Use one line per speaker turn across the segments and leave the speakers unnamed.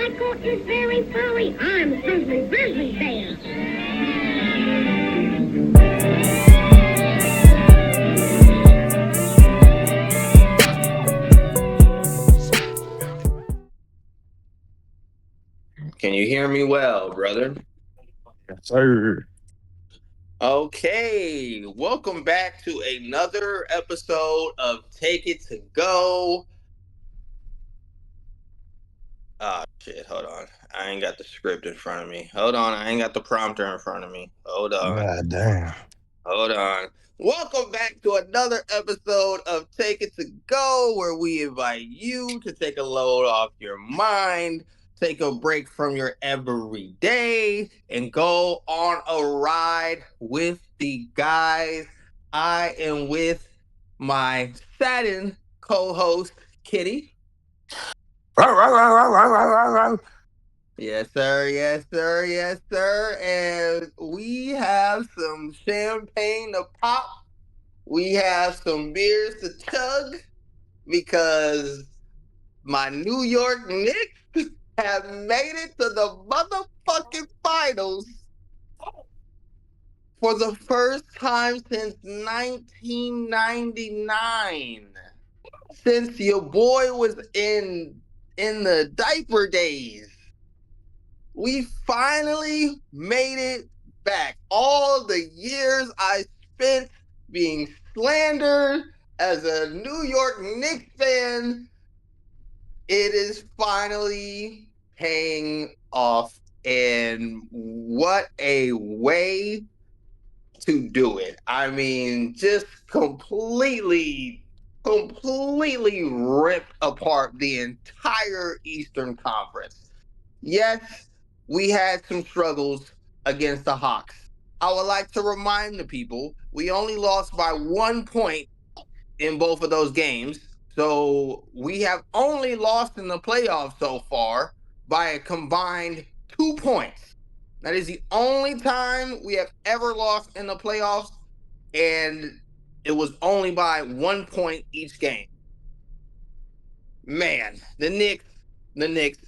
Michael is very furry. I'm Grizzly Bear.
Can you hear me well, brother?
Yes, sir.
Okay, welcome back to another episode of Take It to Go. Ah, shit, hold on. I ain't got the script in front of me. Hold on, I ain't got the prompter in front of me. Hold on.
God damn.
Hold on. Welcome back to another episode of Take It to Go, where we invite you to take a load off your mind, take a break from your everyday, and go on a ride with the guys. I am with my satin co-host, Kitty. Yes, sir. Yes, sir. Yes, sir. And we have some champagne to pop. We have some beers to chug because my New York Knicks have made it to the motherfucking finals for the first time since 1999. Since your boy was in the diaper days. We finally made it back. All the years I spent being slandered as a New York Knicks fan, it is finally paying off. And what a way to do it. I mean, just completely ripped apart the entire Eastern Conference. Yes, we had some struggles against the Hawks. I would like to remind the people we only lost by 1 point in both of those games. So we have only lost in the playoffs so far by a combined 2 points. That is the only time we have ever lost in the playoffs, and it was only by 1 point each game. Man, the Knicks, the Knicks.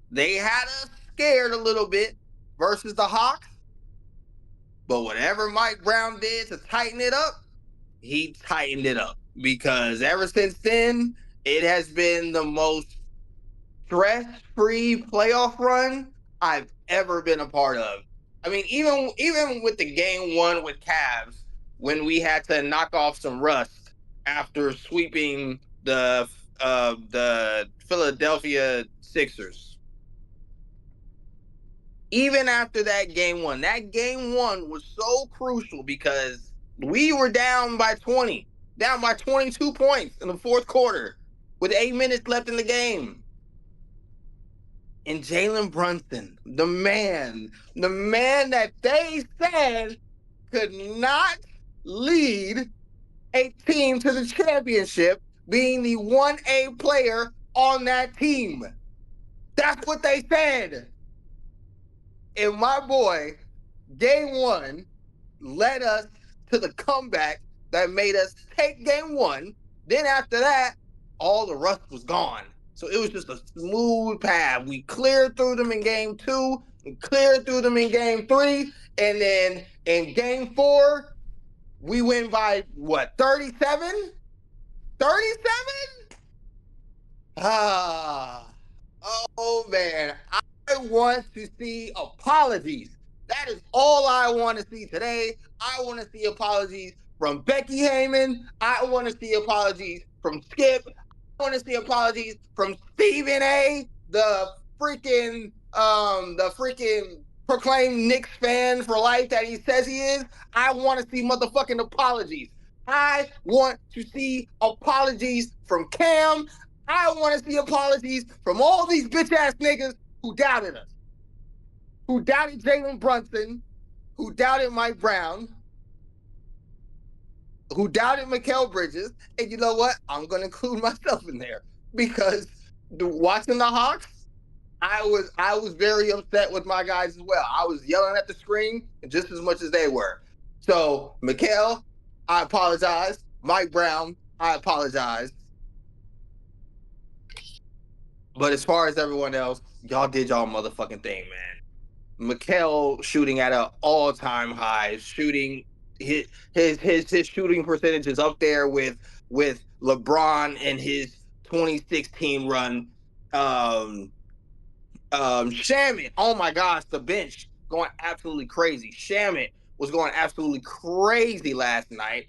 They had us scared a little bit versus the Hawks, but whatever Mike Brown did to tighten it up, he tightened it up because ever since then, it has been the most stress-free playoff run I've ever been a part of. I mean, even with the game one with Cavs, when we had to knock off some rust after sweeping the Philadelphia Sixers. Even after that game one was so crucial because we were down by 20, down by 22 points in the fourth quarter with 8 minutes left in the game. And Jalen Brunson, the man that they said could not lead a team to the championship, being the 1A player on that team. That's what they said. And my boy, game one, led us to the comeback that made us take game one. Then after that, all the rust was gone. So it was just a smooth path. We cleared through them in game two, we cleared through them in game three, and then in game four, we win by what, 37? 37? Ah, oh man, I want to see apologies. That is all I want to see today. I want to see apologies from Becky Heyman. I want to see apologies from Skip. I want to see apologies from Stephen A, the freaking proclaimed Knicks fan for life that he says he is. I want to see motherfucking apologies. I want to see apologies from Cam. I want to see apologies from all these bitch ass niggas who doubted us, who doubted Jalen Brunson, who doubted Mike Brown, who doubted Mikal Bridges. And you know what? I'm going to include myself in there because watching the Hawks, I was very upset with my guys as well. I was yelling at the screen just as much as they were. So, Mikal, I apologize. Mike Brown, I apologize. But as far as everyone else, y'all did y'all motherfucking thing, man. Mikel shooting at an all time high, shooting his shooting percentage is up there with LeBron and his 2016 run. Um, Shamit, oh my gosh, the bench going absolutely crazy. Shamit was going absolutely crazy last night.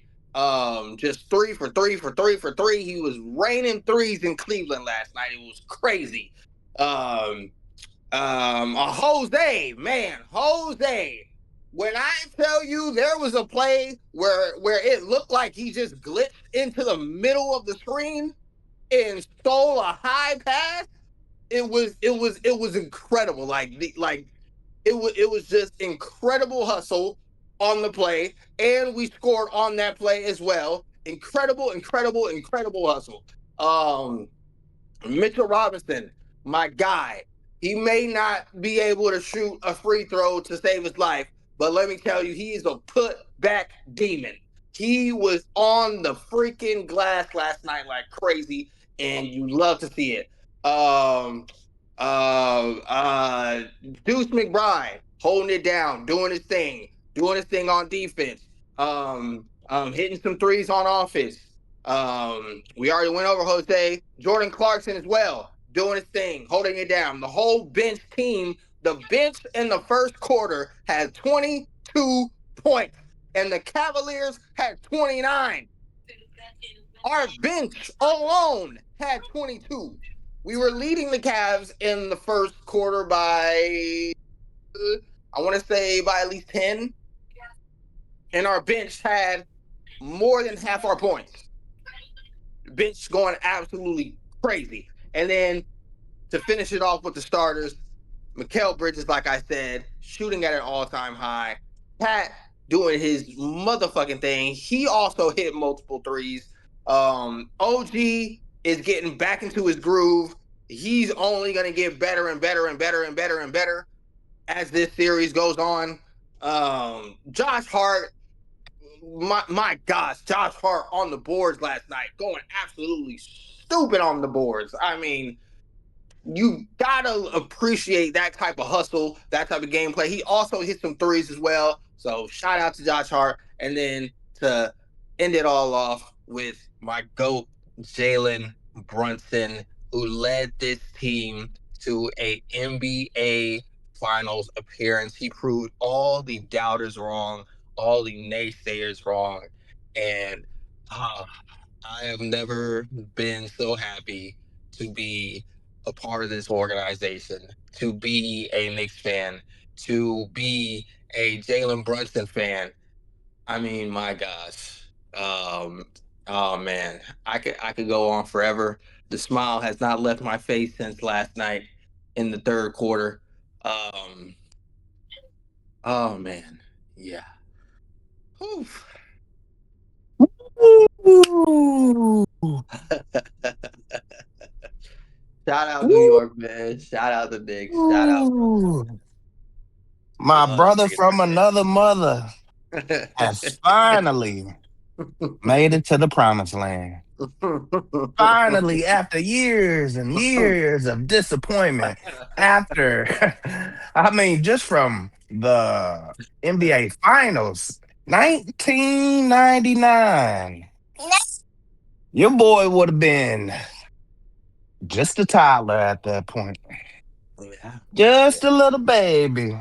Just three for three for three for three. He was raining threes in Cleveland last night. It was crazy. Um, Jose, man, Jose. When I tell you there was a play where it looked like he just glitched into the middle of the screen and stole a high pass, it was incredible. It was just incredible hustle on the play, and we scored on that play as well. Incredible, incredible, incredible hustle. Um, Mitchell Robinson, my guy, he may not be able to shoot a free throw to save his life, but let me tell you, he is a put back demon. He was on the freaking glass last night like crazy, and you love to see it. Um, uh, uh, Deuce McBride holding it down, doing his thing on defense. Hitting some threes on offense. We already went over Jose. Jordan Clarkson as well, doing his thing, holding it down. The whole bench team, the bench in the first quarter had 22 points, and the Cavaliers had 29. Our bench alone had 22. We were leading the Cavs in the first quarter by, I want to say, by at least 10. And our bench had more than half our points. Bench going absolutely crazy. And then to finish it off with the starters, Mikal Bridges, like I said, shooting at an all-time high. Pat doing his motherfucking thing. He also hit multiple threes. OG is getting back into his groove. He's only going to get better and better and better and better and better as this series goes on. Josh Hart, my gosh, Josh Hart on the boards last night, going absolutely stupid on the boards. I mean, you gotta appreciate that type of hustle, that type of gameplay. He also hit some threes as well. So shout out to Josh Hart. And then to end it all off with my GOAT, Jalen Brunson, who led this team to a NBA Finals appearance. He proved all the doubters wrong, all the naysayers wrong. And I have never been so happy to be a part of this organization, to be a Knicks fan, to be a Jalen Brunson fan. I mean, my gosh. Um, oh man, I could go on forever. The smile has not left my face since last night in the third quarter. Um, oh man, yeah. Whew.
Ooh.
Shout out New York, man. Shout out the Knicks. Shout out
Ooh. My brother from another mother has finally made it to the promised land. Finally, after years and years of disappointment, after, I mean, just from the NBA Finals, 1999, your boy would have been just a toddler at that point,
Yeah,
just a little baby,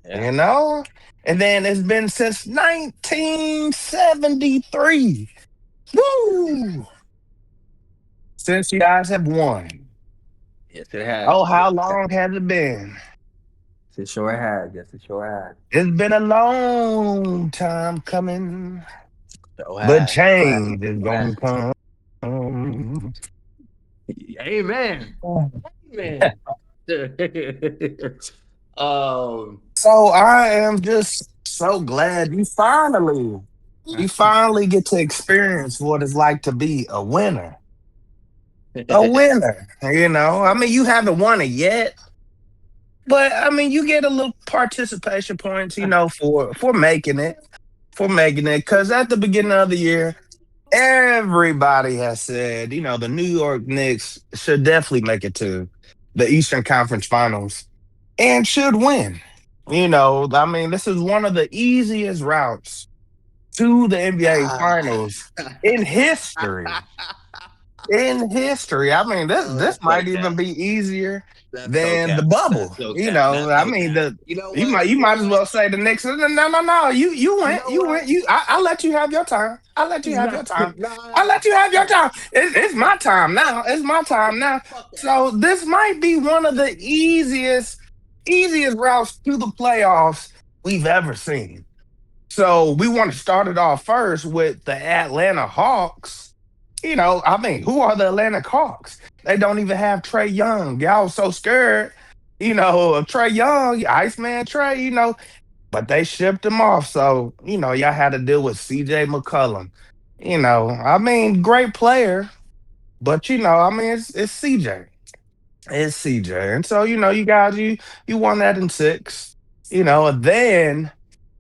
yeah.
you know? And then it's been since 1973. Woo! Since you guys have won.
Yes, it has.
Oh,
Yes,
how long has it been?
it sure has. Yes, it sure has.
It's been a long time coming,
So
but
has.
change is
So has.
gonna come.
Amen. Amen. um.
So I am just so glad you finally get to experience what it's like to be a winner. A winner, I mean, you haven't won it yet, but I mean, you get a little participation points, for making it, because at the beginning of the year, Everybody has said, the New York Knicks should definitely make it to the Eastern Conference Finals and should win. I mean, this is one of the easiest routes to the NBA
Ah.
Finals in history. In history. I mean, this
Oh,
this
that's so
might even
cap.
be easier
That's so
than the
cap.
bubble.
That's so cap. That's
I
so
mean,
cap.
the
You know
you
what?
might
You know
as
what?
well say the Knicks. No, no, no, no. You
You
went.
know
You
what?
went. I'll let you have your time. I'll let you have
Nah,
your time. I'll
nah,
let you have your
nah.
time. It's my time
Fuck
now.
that.
It's my
Fuck
time
that.
now.
Fuck that.
So this might be one of the easiest routes to the playoffs we've ever seen. So we want to start it off first with the Atlanta Hawks. I mean, who are the Atlanta Hawks? They don't even have Trey Young. Y'all was so scared, of Trey Young, Iceman Trey, but they shipped him off. So, y'all had to deal with CJ McCollum. I mean, great player, but I mean, it's CJ. It's CJ. And so, you guys, you won that in six. And then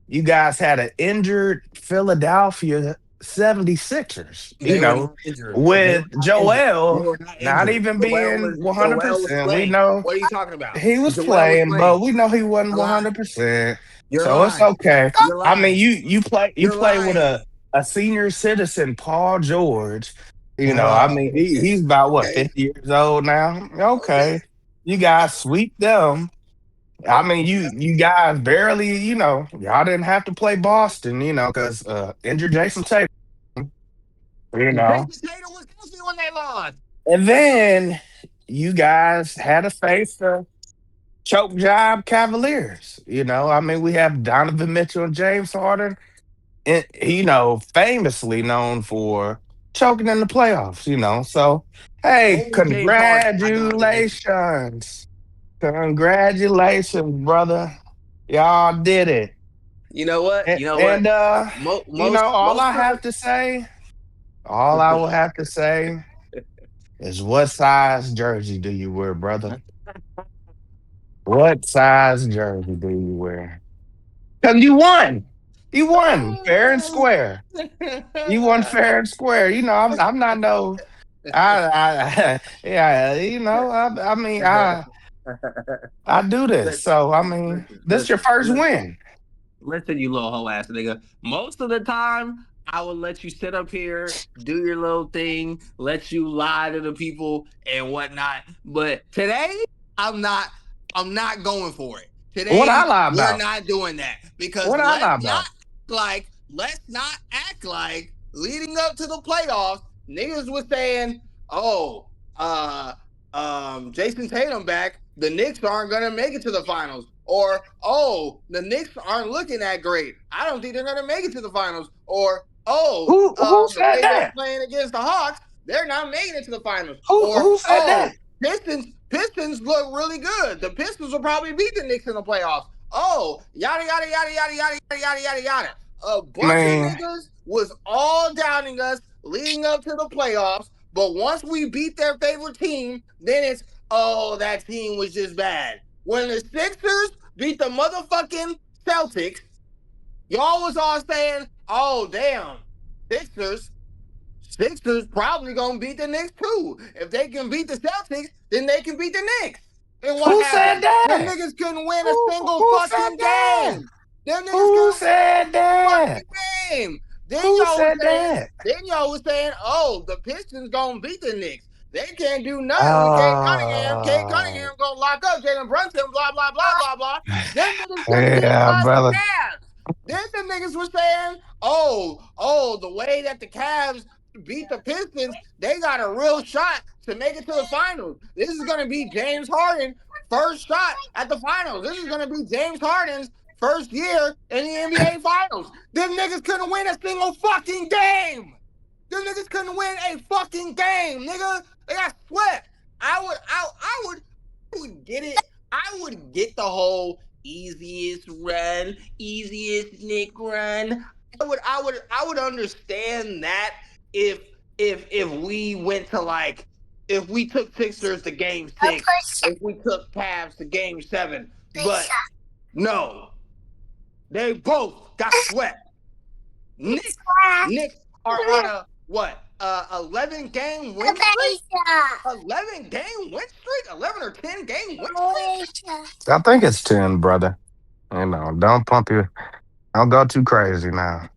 you guys had an injured Philadelphia 76ers,
They were not injured. They
with
were not injured. They
Joel
were not
not
injured.
even being
Joel was
100%. We
playing.
know
What are you talking about?
he was
Joel was
playing, but
playing.
we know he wasn't
You're lying.
100%.
You're
So it's
lying.
okay.
You're
I mean,
lying.
you
You're
play with
lying.
a senior citizen, Paul George. I
Oh,
mean,
okay.
he's about what,
Okay.
50 years old now?
Okay.
Okay. You guys sweep them. I mean, you guys barely, y'all didn't have to play Boston, because injured Jason Tatum, you know.
Jason Tatum was healthy when they lost.
And then you guys had to face the choke job Cavaliers. I mean, we have Donovan Mitchell and James Harden, and famously known for choking in the playoffs. So hey,
Only James Harden, not Donovan Mitchell.
congratulations, brother. Y'all did it.
You know what?
And,
You know what?
and all
Most
I
of
have to say, all I will have to say is what size jersey do you wear, brother? What size jersey do you wear? Because you won. You won fair and square. You won fair and square. I'm not no yeah, I mean I do this.
listen,
So I mean, this your first
listen.
win.
Listen, you little hoe ass nigga. Most of the time, I would let you sit up here, do your little thing, let you lie to the people and whatnot. But today, I'm not. I'm not going for it.
What I
Today,
lie
we're
about?
not doing that because
What I lie about?
let's not act like leading up to the playoffs, niggas was saying, "Oh, uh, Jason Tatum back. The Knicks aren't gonna make it to the finals." Or, oh, the Knicks aren't looking that great. I don't think they're going to make it to the finals. Or, oh,
Who
the
said
way they're
that?
playing against the Hawks, they're not making it to the finals. Or,
Who said
oh,
that?
Pistons look really good. The Pistons will probably beat the Knicks in the playoffs. Oh, yada yada yada yada yada yada yada yada yada. A bunch of
Man,
niggas was all doubting us leading up to the playoffs, but once we beat their favorite team, then it's, oh, that team was just bad. When the Sixers beat the motherfucking Celtics, y'all was all saying, "Oh damn, Sixers, Sixers probably gonna beat the Knicks too. If they can beat the Celtics, then they can beat the Knicks." And what
who said
happened? Them
that?
niggas couldn't win a single
Who said
fucking
that?
game. Them niggas
Who
couldn't win a
said
single
that?
fucking game.
Who said that?
Then y'all was saying, "Oh, the Pistons gonna beat the Knicks. They can't do nothing with Kate Cunningham. Kate
Oh,
Cunningham gonna lock up Jalen Brunson, blah, blah, blah, blah, blah." Them niggas couldn't beat
yeah,
us the
brother.
Cavs. Then the niggas were saying, the way that the Cavs beat the Pistons, they got a real shot to make it to the finals. This is gonna be James Harden first shot at the finals. This is gonna be James Harden's first year in the NBA Finals. Them niggas couldn't win a single fucking game. Them niggas couldn't win a fucking game, nigga. They got swept. I would get it. I would get the whole easiest Nick run. I would understand that if if we went to like if we took Sixers to game 6, if we took Cavs to game 7. But no, they both got swept. Knicks, Knicks are on a what? 11 game win streak? 11 game win streak? 11 or 10 game win streak?
I think it's 10, brother. Don't pump your, don't go too crazy now.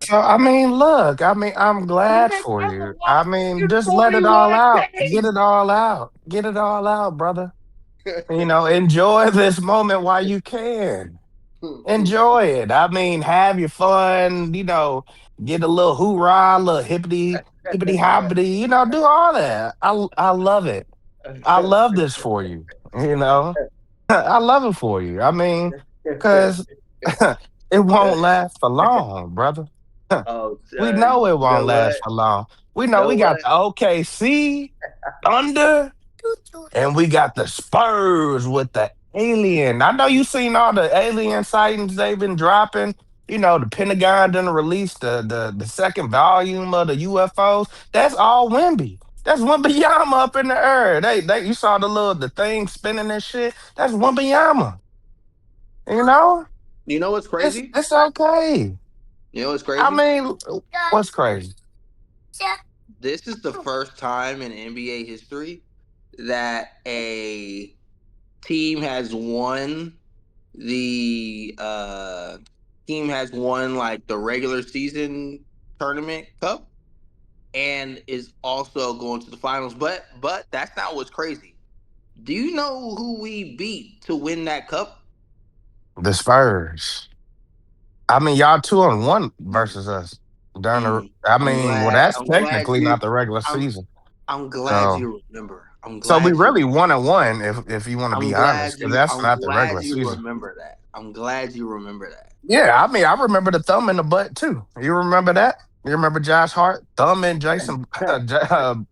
So I mean, look, I mean, I'm glad
Man,
for
I'm
you. I mean,
watching
just let it all
41
out. Get
games.
it all out. Get it all out, brother. Enjoy this moment while you can. Enjoy it. I mean, have your fun, get a little hoorah, a little hippity hoppity, do all that. I love it. I love this for you, you know. I love it for you. I mean, because it won't last for long, brother.
Oh,
We know it
you
won't
know
last
what?
for long. We
You
know
know
we got
what?
the OKC Thunder and we got the Spurs with the alien. I know you seen all the alien sightings they've been dropping. The Pentagon done released the second volume of the UFOs. That's all Wimby. That's Wimbyama up in the air. They you saw the thing spinning and shit. That's Wimbyama. You know?
You know what's
It's
crazy?
it's okay.
You know what's
I
crazy?
mean, what's crazy?
This is the first time in NBA history that a team has won the team has won like the regular season tournament cup and is also going to the finals. But that's not what's crazy. Do you know who we beat to win that cup?
The Spurs. I mean, y'all 2-1 versus us.
Mm,
I
I'm
mean, well,
glad.
that's
I'm glad
technically
you.
not the regular
I'm.
season.
I'm glad
So,
you remember. I'm
so we
glad you.
really 1-1 if you want to
I'm
be
glad
honest, because
you.
that's
I'm
not the
glad
regular
you
season.
remember that. I'm glad you remember that.
Yeah, I mean, I remember the thumb in the butt too. You remember that? You remember Josh Hart thumb in Jason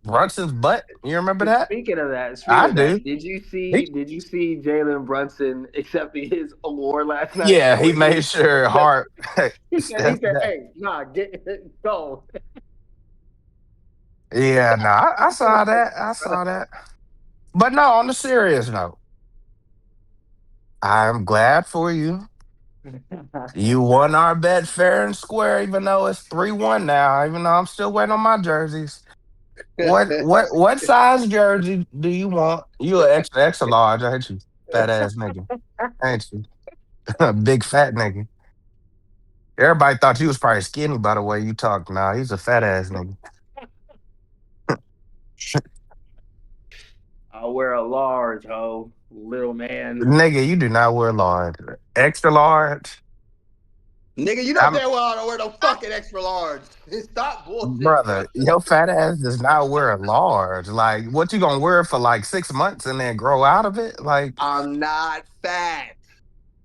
Brunson's butt? You remember that?
Speaking of that,
I do.
did you
He,
see? Did you see Jalen Brunson accepting his award last night?
yeah, he
When
made sure
the,
Hart
he
stepped
said,
back.
"Hey, nah, get go."
Yeah, no, I saw that. I saw that. But no, on the serious note, I'm glad for you. You won our bet fair and square, even though it's 3-1 now, even though I'm still waiting on my jerseys. What size jersey do you want? You an extra large, ain't you? Fat ass nigga. Ain't you? Big fat nigga. Everybody thought you was probably skinny by the way you talk. Nah, he's a fat ass nigga.
I'll wear a large, ho, little man.
Nigga, you do not wear large. Extra large.
Nigga, you know
I'm
damn well I don't wear no fucking extra large. Stop bullshitting, bro.
brother, your fat ass does not wear a large. Like, what you gonna wear for like 6 months and then grow out of it? Like,
I'm not fat.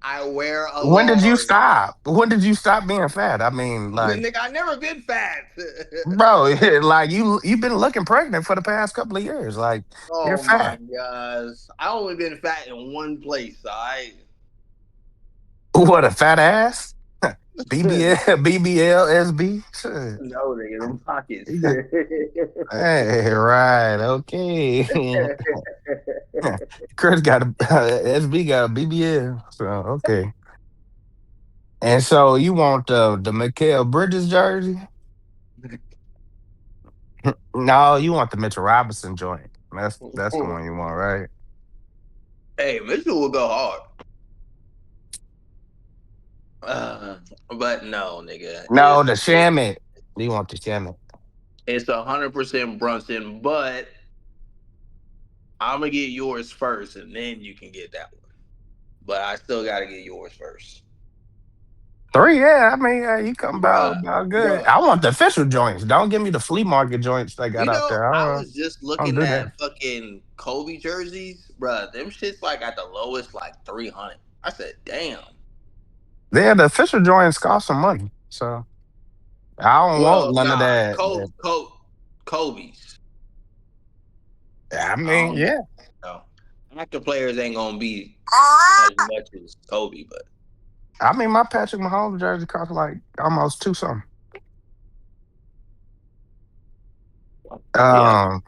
I wear a
when did you
large.
stop? When did you stop being fat? I mean, like,
Nigga, I never been fat.
bro, like you've been looking pregnant for the past couple of years. Like, you're
Oh my
fat.
gosh. I only been fat in one place, alright?
What a fat ass. BBL, BBL, SB. Shit.
No, nigga, them pockets.
You got- Hey, right, okay. Chris got a SB got a BBL. So okay. And so you want the Mikael Bridges jersey? No, you want the Mitchell Robinson joint. That's the one you want, right?
Hey, Mitchell will go hard. Uh, but no, nigga.
No, the Shamit. You want the Shamit.
It's 100% Brunson, but I'm gonna get yours first, and then you can get that one. But I still gotta get yours first,
3, yeah. I mean, you come
bruh,
about good.
bruh.
I want the official joints. Don't give me the flea market joints they got
You
out
know,
there.
I was just
I don't
looking
do that.
at fucking Kobe jerseys, bruh. Them shits like at the lowest, like 300. I said, damn.
Yeah, the official joints cost some money. So I don't want
Well,
none of
nah,
that.
Kobe's.
I
I
mean,
don't think
yeah.
so. Active players ain't gonna be as much as Kobe, but
I mean, my Patrick Mahomes jersey cost like almost two something.
yeah,
Um,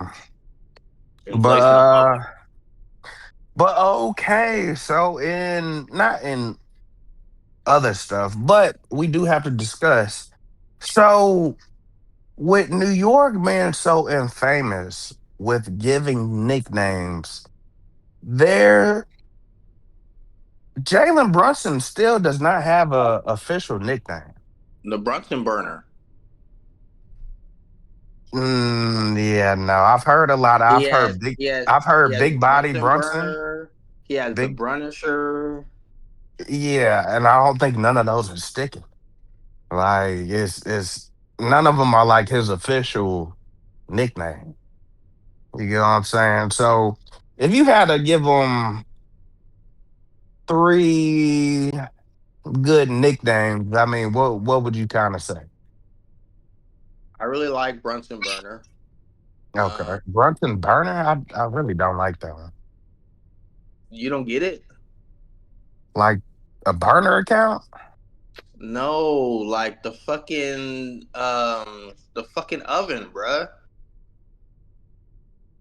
but
inflation on top of it.
okay. So in not in other stuff, but we do have to discuss. So with New York being so infamous with giving nicknames, there Jalen Brunson still does not have a official nickname.
The Brunson burner.
Yeah, no, I've heard a lot.
He has he has
I've
he
heard
has
big body
Brunson
Brunson,
burner. He has the
big,
Brunisher.
yeah, and I don't think none of those are sticking. Like it's none of them are like his official nickname. You get what I'm saying? So if you had to give him three good nicknames, I mean, what would you kind of say?
I really like Brunson burner.
Okay, Brunson Burner. I really don't like that one.
You don't get it?
Like a burner account.
No, like the fucking oven, bruh.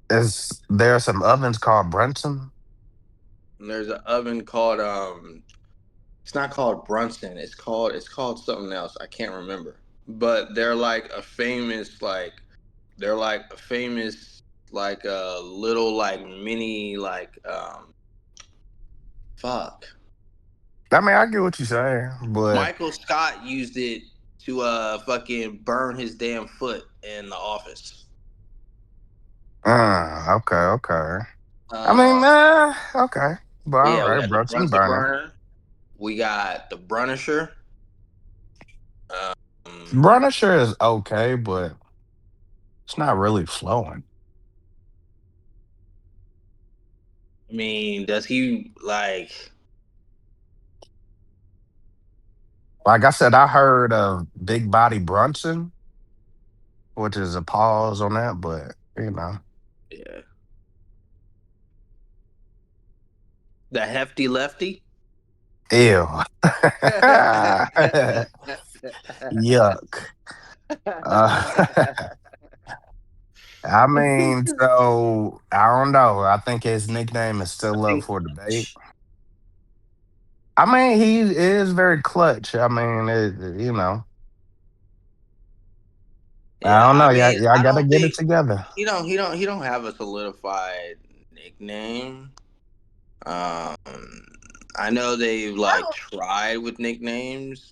Is there some ovens called Brunson?
And there's an oven called it's not called Brunson. It's called something else. I can't remember. But they're like a famous like a little like mini like fuck.
I mean, I get what you're saying, but
Michael Scott used it to fucking burn his damn foot in the office.
okay, okay. I mean,
Uh
okay, but all
yeah, we
right,
got the
Brunson
Brunson
Burner.
burner. We got the Brunisher. Um,
Brunner sure is okay, but it's not really flowing.
I mean, does he like?
Like I said, I heard of Big Body Brunson, which is a pause on that, but you know,
Yeah, the hefty lefty.
ew, yuck. Uh, I mean, so I don't know. I think his nickname is
I
still up
think.
for debate. I mean, he is very clutch. I mean, I
Yeah,
don't
I
know. Yeah,
mean,
yeah, I
I
gotta
don't
get it
think
together.
he don't have a solidified nickname. Um, I know they've like tried with nicknames,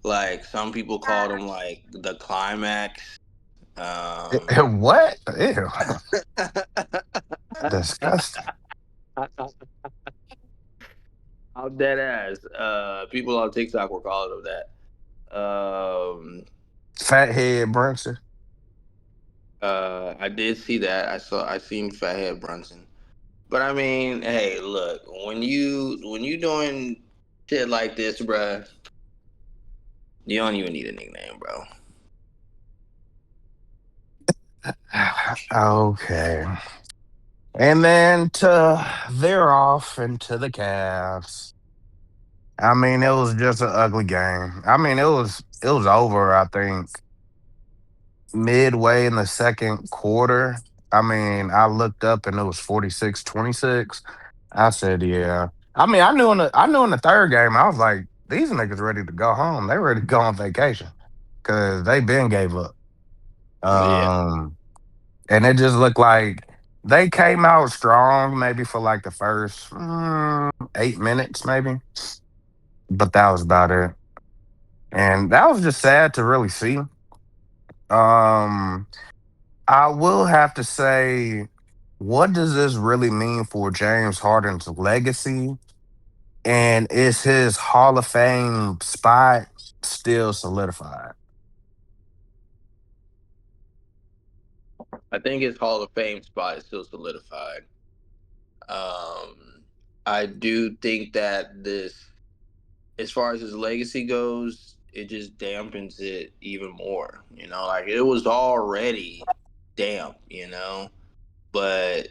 like some people called him like the climax. Um,
What? Ew, disgusting.
I'm dead ass. People on TikTok were calling him that.
Fathead Brunson.
I did see that. I seen Fathead Brunson. But I mean, hey, look, when you doing shit like this, bruh, you don't even need a nickname, bro.
Okay. And then to veer off into the Cavs. I mean, it was just an ugly game. I mean, it was over, I think, midway in the second quarter. I mean, I looked up and it was 46-26. I said, yeah. I mean, I knew in the third game, I was like, these niggas ready to go home. They ready to go on vacation. Cause they been gave up.
Yeah.
Um, and it just looked like they came out strong, maybe for like the first 8 minutes, maybe. But that was about it. And that was just sad to really see. Um, I will have to say, what does this really mean for James Harden's legacy? And is his Hall of Fame spot still solidified?
I think his Hall of Fame spot is still solidified. Um, I do think that as far as his legacy goes, it just dampens it even more. Like it was already damp, but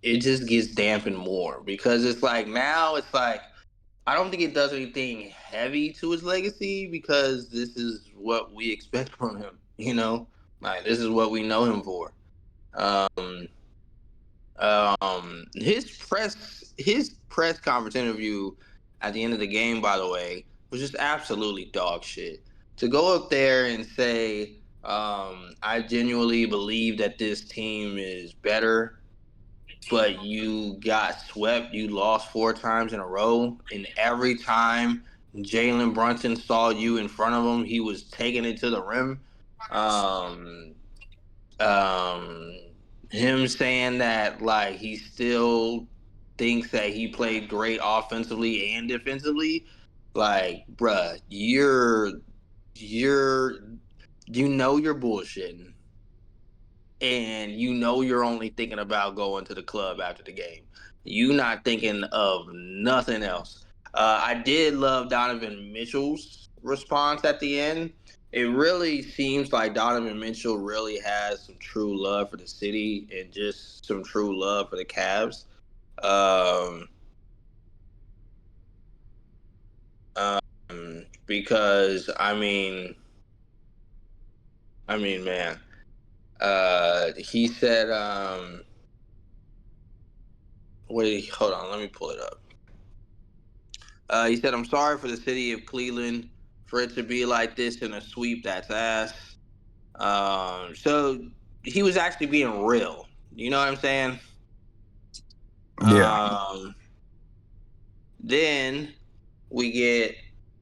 it just gets dampened more because it's like now it's like I don't think it does anything heavy to his legacy because this is what we expect from him. Like this is what we know him for. Um, his press conference interview at the end of the game, by the way, was just absolutely dog shit. to go up there and say, I genuinely believe that this team is better, but you got swept. You lost 4 times in a row, and every time Jalen Brunson saw you in front of him, he was taking it to the rim. Um, um, him saying that like he still thinks that he played great offensively and defensively, like, bruh, you're you're bullshitting, and you're only thinking about going to the club after the game. You not thinking of nothing else. I did love Donovan Mitchell's response at the end. It really seems like Donovan Mitchell really has some true love for the city and just some true love for the Cavs. Um, because man, he said, wait, hold on, let me pull it up. He said, "I'm sorry for the city of Cleveland for it to be like this in a sweep. That's ass." So he was actually being real. You know what I'm saying?
Yeah.
Um, then we get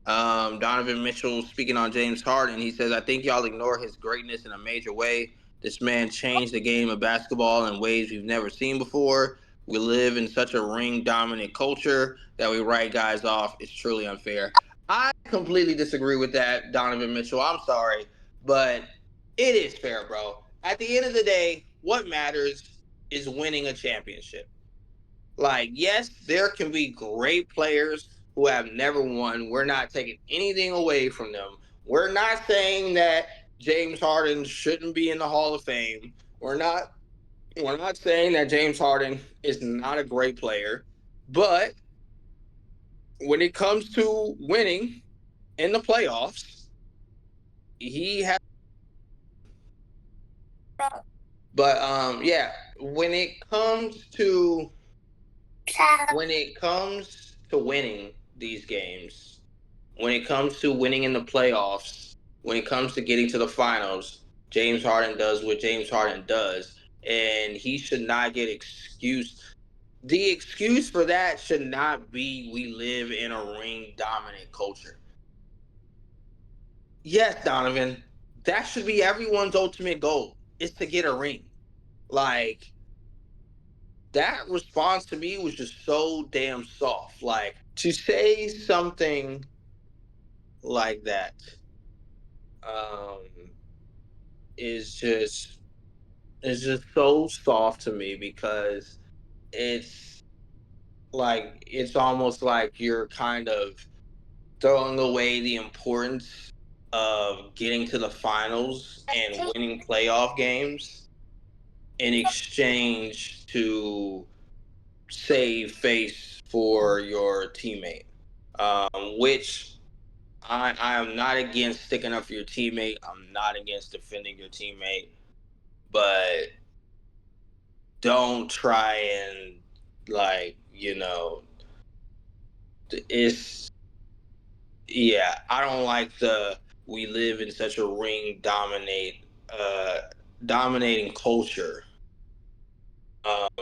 Donovan Mitchell speaking on James Harden. He says, "I think y'all ignore his greatness in a major way. This man changed the game of basketball in ways we've never seen before. We live in such a ring dominant culture that we write guys off. It's truly unfair." I completely disagree with that, Donovan Mitchell. I'm sorry, but it is fair, bro. At the end of the day, what matters is winning a championship. Like, yes, there can be great players who have never won. We're not taking anything away from them. We're not saying that James Harden shouldn't be in the Hall of Fame. We're not saying that James Harden is not a great player. But when it comes to winning in the playoffs, he has. But yeah, when it comes to winning these games, when it comes to winning in the playoffs, when it comes to getting to the finals, James Harden does what James Harden does, and he should not get excused. The excuse for that should not be we live in a ring dominant culture. Yes, Donovan, that should be everyone's ultimate goal is to get a ring. Like, that response to me was just so damn soft. Like, to say something like that um, is just so soft to me because it's it's almost like you're kind of throwing away the importance of getting to the finals and winning playoff games in exchange to save face for your teammate. Which I am not against sticking up for your teammate. I'm not against defending your teammate, but don't try and like it's yeah. I don't like the we live in such a ring uh dominating culture.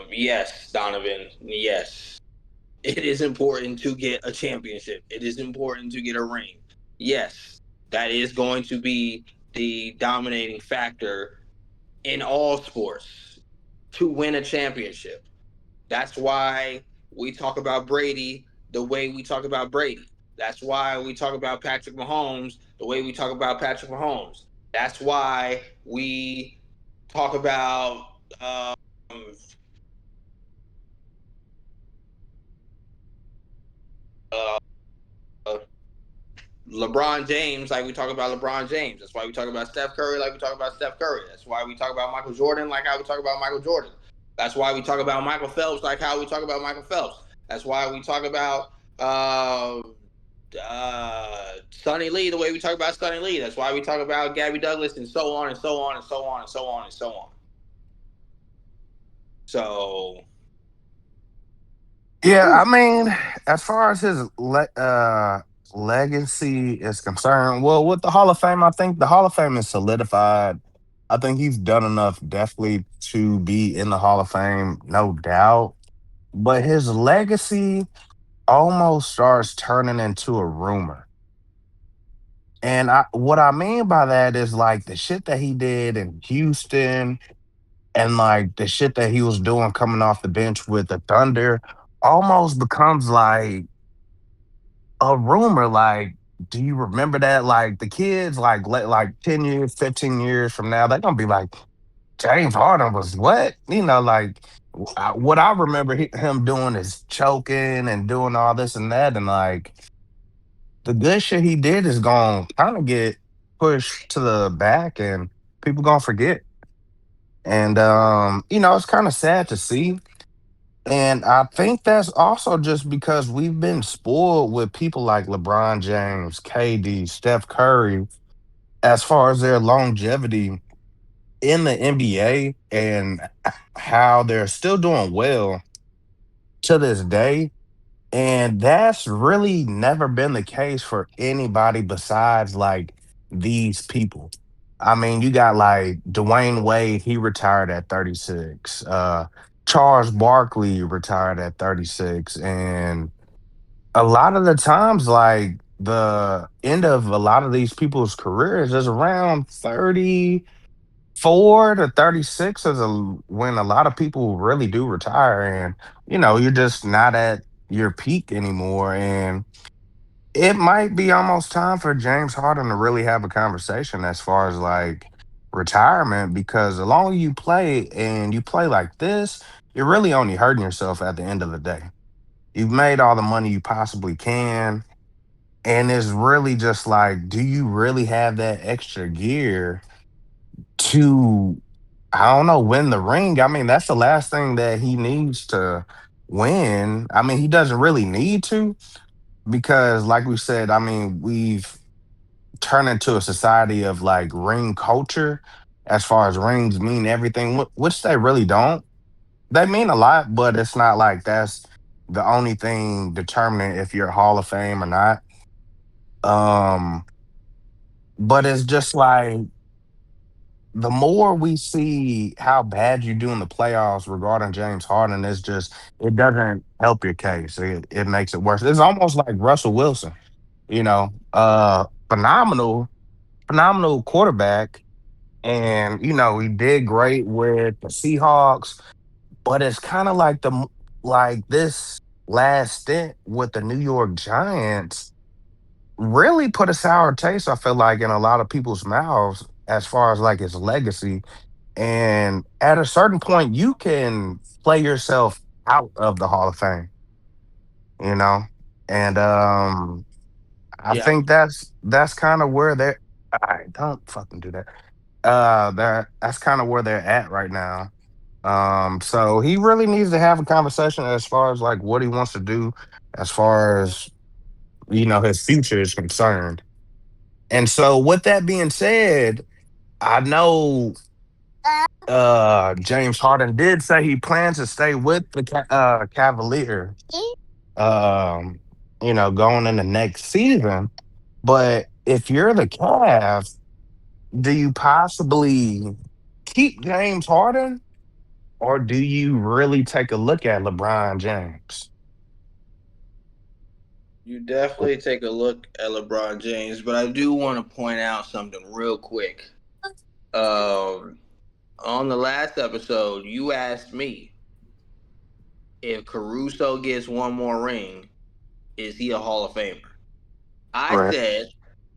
Yes, Donovan. Yes, it is important to get a championship. It is important to get a ring. Yes, that is going to be the dominating factor in all sports to win a championship. That's why we talk about Brady the way we talk about Brady. That's why we talk about Patrick Mahomes the way we talk about Patrick Mahomes. That's why we talk about uh, LeBron James like we talk about LeBron James. That's why we talk about Steph Curry like we talk about Steph Curry. That's why we talk about Michael Jordan like how we talk about Michael Jordan. That's why we talk about Michael Phelps like how we talk about Michael Phelps. That's why we talk about Sonny Lee the way we talk about Sonny Lee. That's why we talk about Gabby Douglas and so on and so on and so on and so on and so on. So
Yeah,
ooh,
I mean, as far as his legacy is concerned, well, with the Hall of Fame, I think the Hall of Fame is solidified. I think he's done enough definitely to be in the Hall of Fame, no doubt. But his legacy almost starts turning into a rumor. And what I mean by that is like the shit that he did in Houston and like the shit that he was doing coming off the bench with the Thunder almost becomes like a rumor. Like, do you remember that? Like the kids, like 10 years, 15 years from now, they're gonna be like, James Harden was what? Like what I remember him doing is choking and doing all this and that, and like the good shit he did is gonna kind of get pushed to the back, and people gonna forget. And it's kind of sad to see. And I think that's also just because we've been spoiled with people like LeBron James, KD, Steph Curry, as far as their longevity in the NBA and how they're still doing well to this day. And that's really never been the case for anybody besides like these people. I mean, you got like Dwayne Wade, he retired at 36. Charles Barkley retired at 36. And a lot of the times, like the end of a lot of these people's careers is around 34 to 36 is when a lot of people really do retire. And, you're just not at your peak anymore. And it might be almost time for James Harden to really have a conversation as far as like retirement, because the longer you play and you play like this, you're really only hurting yourself at the end of the day. You've made all the money you possibly can. And it's really just like, do you really have that extra gear to, I don't know, win the ring? I mean, that's the last thing that he needs to win. I mean, he doesn't really need to, because like we said, I mean, we've turned into a society of like ring culture as far as rings mean everything, which they really don't. They mean a lot, but it's not like that's the only thing determining if you're Hall of Fame or not. Um, but it's just like the more we see how bad you do in the playoffs regarding James Harden, it doesn't help your case. It makes it worse. It's almost like Russell Wilson, phenomenal quarterback. And, he did great with the Seahawks, but it's kind of like like this last stint with the New York Giants really put a sour taste, I feel like, in a lot of people's mouths as far as like his legacy. And at a certain point, you can play yourself out of the Hall of Fame, you know? And I
Yeah,
think that's kind of where they're. I don't fucking do that. That's kind of where they're at right now. So he really needs to have a conversation as far as like what he wants to do, as far as his future is concerned. And so, with that being said, I know James Harden did say he plans to stay with the Cavaliers. Um, going in the next season. But if you're the Cavs, do you possibly keep James Harden, or do you really take a look at LeBron James?
you definitely take a look at LeBron James, but I do want to point out something real quick. Um, on the last episode, you asked me if Caruso gets one more ring, is he a Hall of Famer? I
Right.
said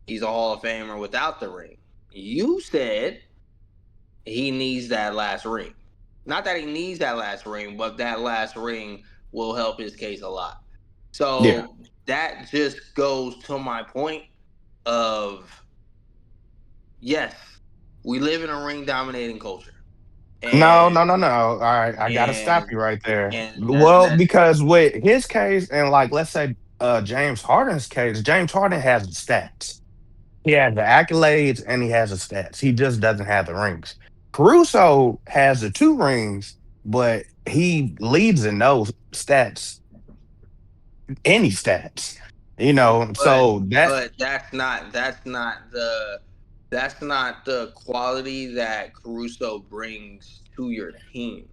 he's a Hall of Famer without the ring. You said he needs that last ring. Not that he needs that last ring, but that last ring will help his case a lot.
Yeah.
So that just goes to my point of yes, we live in a ring dominating culture.
No, no,
And
no, no. All right, I gotta stop
and
you right there.
and
Well,
that's
because with his case and like let's say James Harden's case, James Harden has the stats. He has the accolades and he has the stats. He just doesn't have the rings. Caruso has the two rings, but he leads in those stats, any stats.
but
So that
that's not the quality that Caruso brings to your team.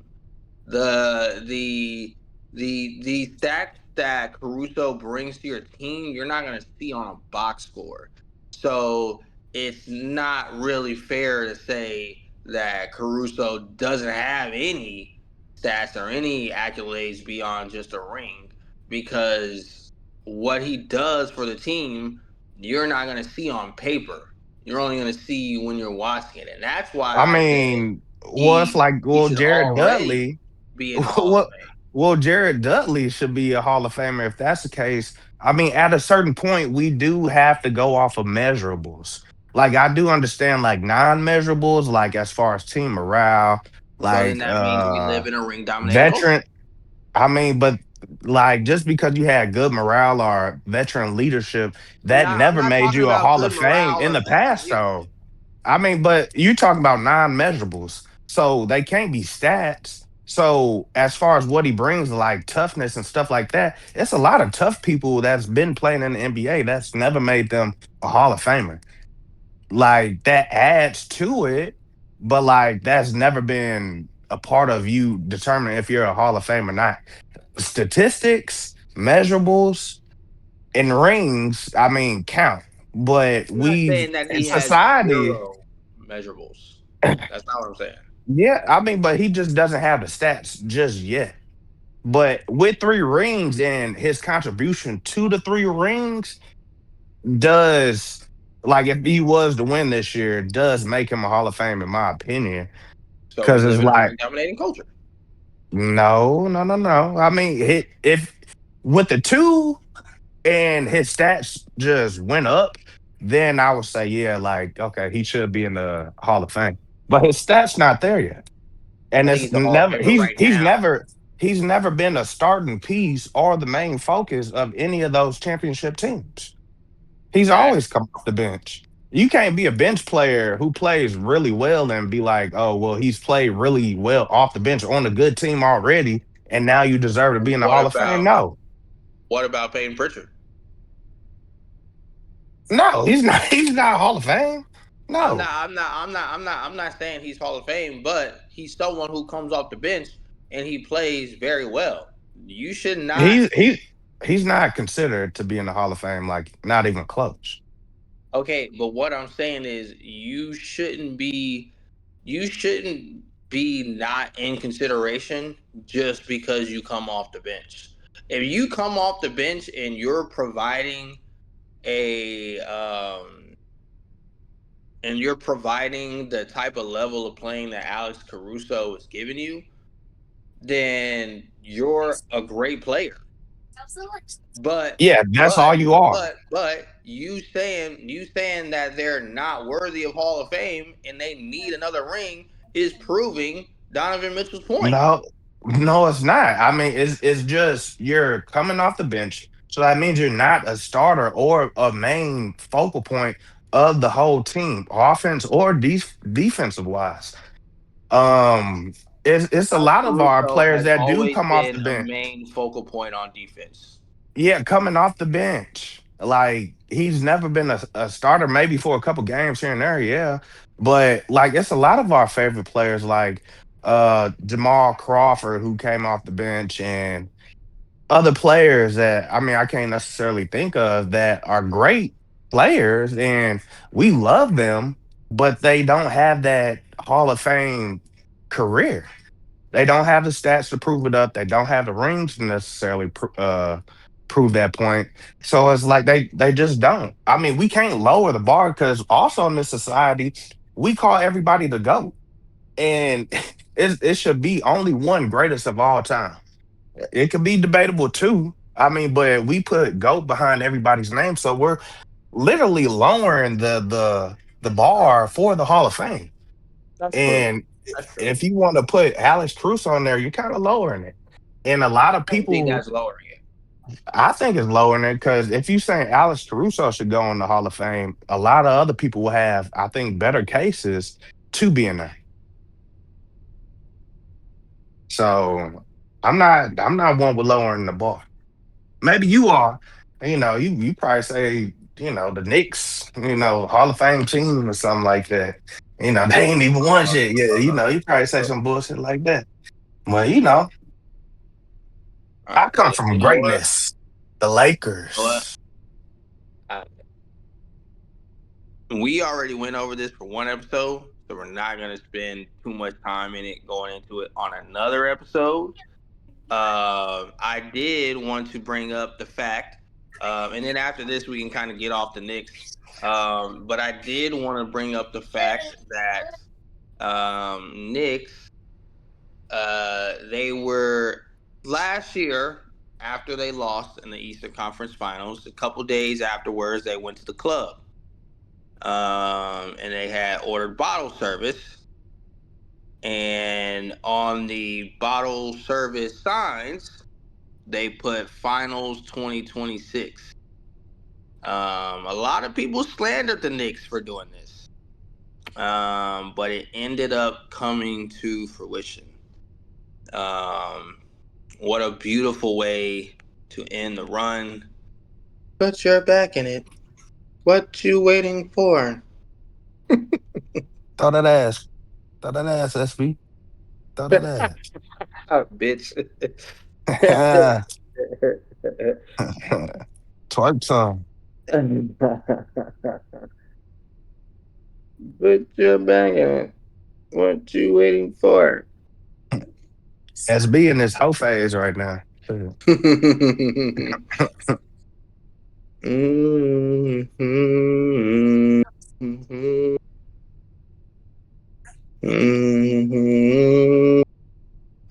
The the the stats that Caruso brings to your team, you're not gonna see on a box score. So it's not really fair to say that Caruso doesn't have any stats or any accolades beyond just a ring, because what he does for the team, you're not gonna see on paper. You're only gonna see when you're watching it, and that's why
I
I said
mean, well, it's
he
like,
he
well,
should
Jared
already
Dudley,
be in the Hall of
well,
Fame.
Jared Dudley should be a Hall of Famer if that's the case. I mean, at a certain point, we do have to go off of measurables. Like, I do understand, like, non-measurables, like as far as team morale,
So then
like
that means we live in a ring dominating culture.
veteran. I mean, but like just because you had good morale or veteran leadership, that
I'm
never
not
made
talking
you a
about
Hall
good
of Fame
morale
in
or
the
veteran
past,
leadership.
though. I mean, but you talking about non-measurables, so they can't be stats. So as far as what he brings, like toughness and stuff like that, it's a lot of tough people that's been playing in the NBA that's never made them a Hall of Famer. Like that adds to it, but like that's never been a part of you determining if you're a Hall of Fame or not. Statistics, measurables, and rings, I mean, count. But
I'm not
we've
saying that
in
he has
society,
zero measurables. That's not what I'm saying.
yeah, I mean, but he just doesn't have the stats just yet. But with three rings and his contribution to the three rings does, like, if he was to win this year, does make him a Hall of Fame, in my opinion.
So we
Because it's
live in a
like,
ring dominating culture.
no, no, no, no. I mean, if with the two and his stats just went up, then I would say, yeah, like, okay, he should be in the Hall of Fame. But his stats not there yet.
I
And
think
it's
he's a Hall of
never
Famer right now.
he's never been a starting piece or the main focus of any of those championship teams. He's always
That's
come off the bench. You can't be a bench player who plays really well and be like, oh, well, he's played really well off the bench on a good team already, and now you deserve to be in the
what
Hall of Fame.
about
No,
what about Peyton Pritchard?
no, he's not. He's not Hall of Fame. No,
I'm not saying he's Hall of Fame, but he's someone who comes off the bench and he plays very well. You should not.
he's he he's not considered to be in the Hall of Fame. Like not even close.
Okay, but what I'm saying is you shouldn't be not in consideration just because you come off the bench. If you come off the bench and you're providing a and you're providing the type of level of playing that Alex Caruso is giving you, then you're a great player. But
Yeah, that's all you are.
you saying that they're not worthy of Hall of Fame and they need another ring is proving Donovan Mitchell's point.
No, no, it's not. I mean, it's just you're coming off the bench, so that means you're not a starter or a main focal point of the whole team, offense or defensive wise. Um, it's a
Alex
lot of our
Caruso
players
has
that do
always
come off
been
the
a
bench.
main focal point on defense.
Yeah, coming off the bench. Like he's never been a starter, maybe for a couple games here and there, yeah. But like it's a lot of our favorite players like Jamal Crawford who came off the bench and other players that I mean I can't necessarily think of that are great players and we love them, but they don't have that Hall of Fame career. They don't have the stats to prove it up. They don't have the rings to necessarily prove that point. So it's like they just don't. I mean, we can't lower the bar because also in this society, we call everybody the GOAT. And it should be only one greatest of all time. It could be debatable too. I mean, but we put GOAT behind everybody's name. So we're literally lowering the bar for the Hall of Fame.
That's true.
And
That's true.
if you want to put Alex Cruz on there, you're kind of lowering it. And a lot of
I don't think
people,
that's lowering it.
I think, is lowering it because if you saying Alex Caruso should go in the Hall of Fame, a lot of other people will have, I think, better cases to be in there. So I'm not one with lowering the bar. Maybe you are, You probably say, the Knicks, Hall of Fame team or something like that. They ain't even won shit. Yeah, you probably say some bullshit like that. Well, I come
Well,
from
you know what?
greatness. The
You know what?
Lakers.
I, we already went over this for one episode, so we're not gonna spend too much time in it going into it on another episode. I did want to bring up the fact, and then after this we can kind of get off the Knicks. But I did want to bring up the fact that Knicks, they were last year after they lost in the Eastern Conference Finals. A couple days afterwards, they went to the club, and they had ordered bottle service. And on the bottle service signs, they put Finals 2026. A lot of people slandered the Knicks for doing this, but it ended up coming to fruition. Um, what a beautiful way to end the run. But you're back in it. What you waiting for?
Throw that ass. Throw that ass, SB. Throw that ass.
Bitch.
Twerk some.
But you're back in it. What you waiting for?
SB in this whole phase right now. Shit.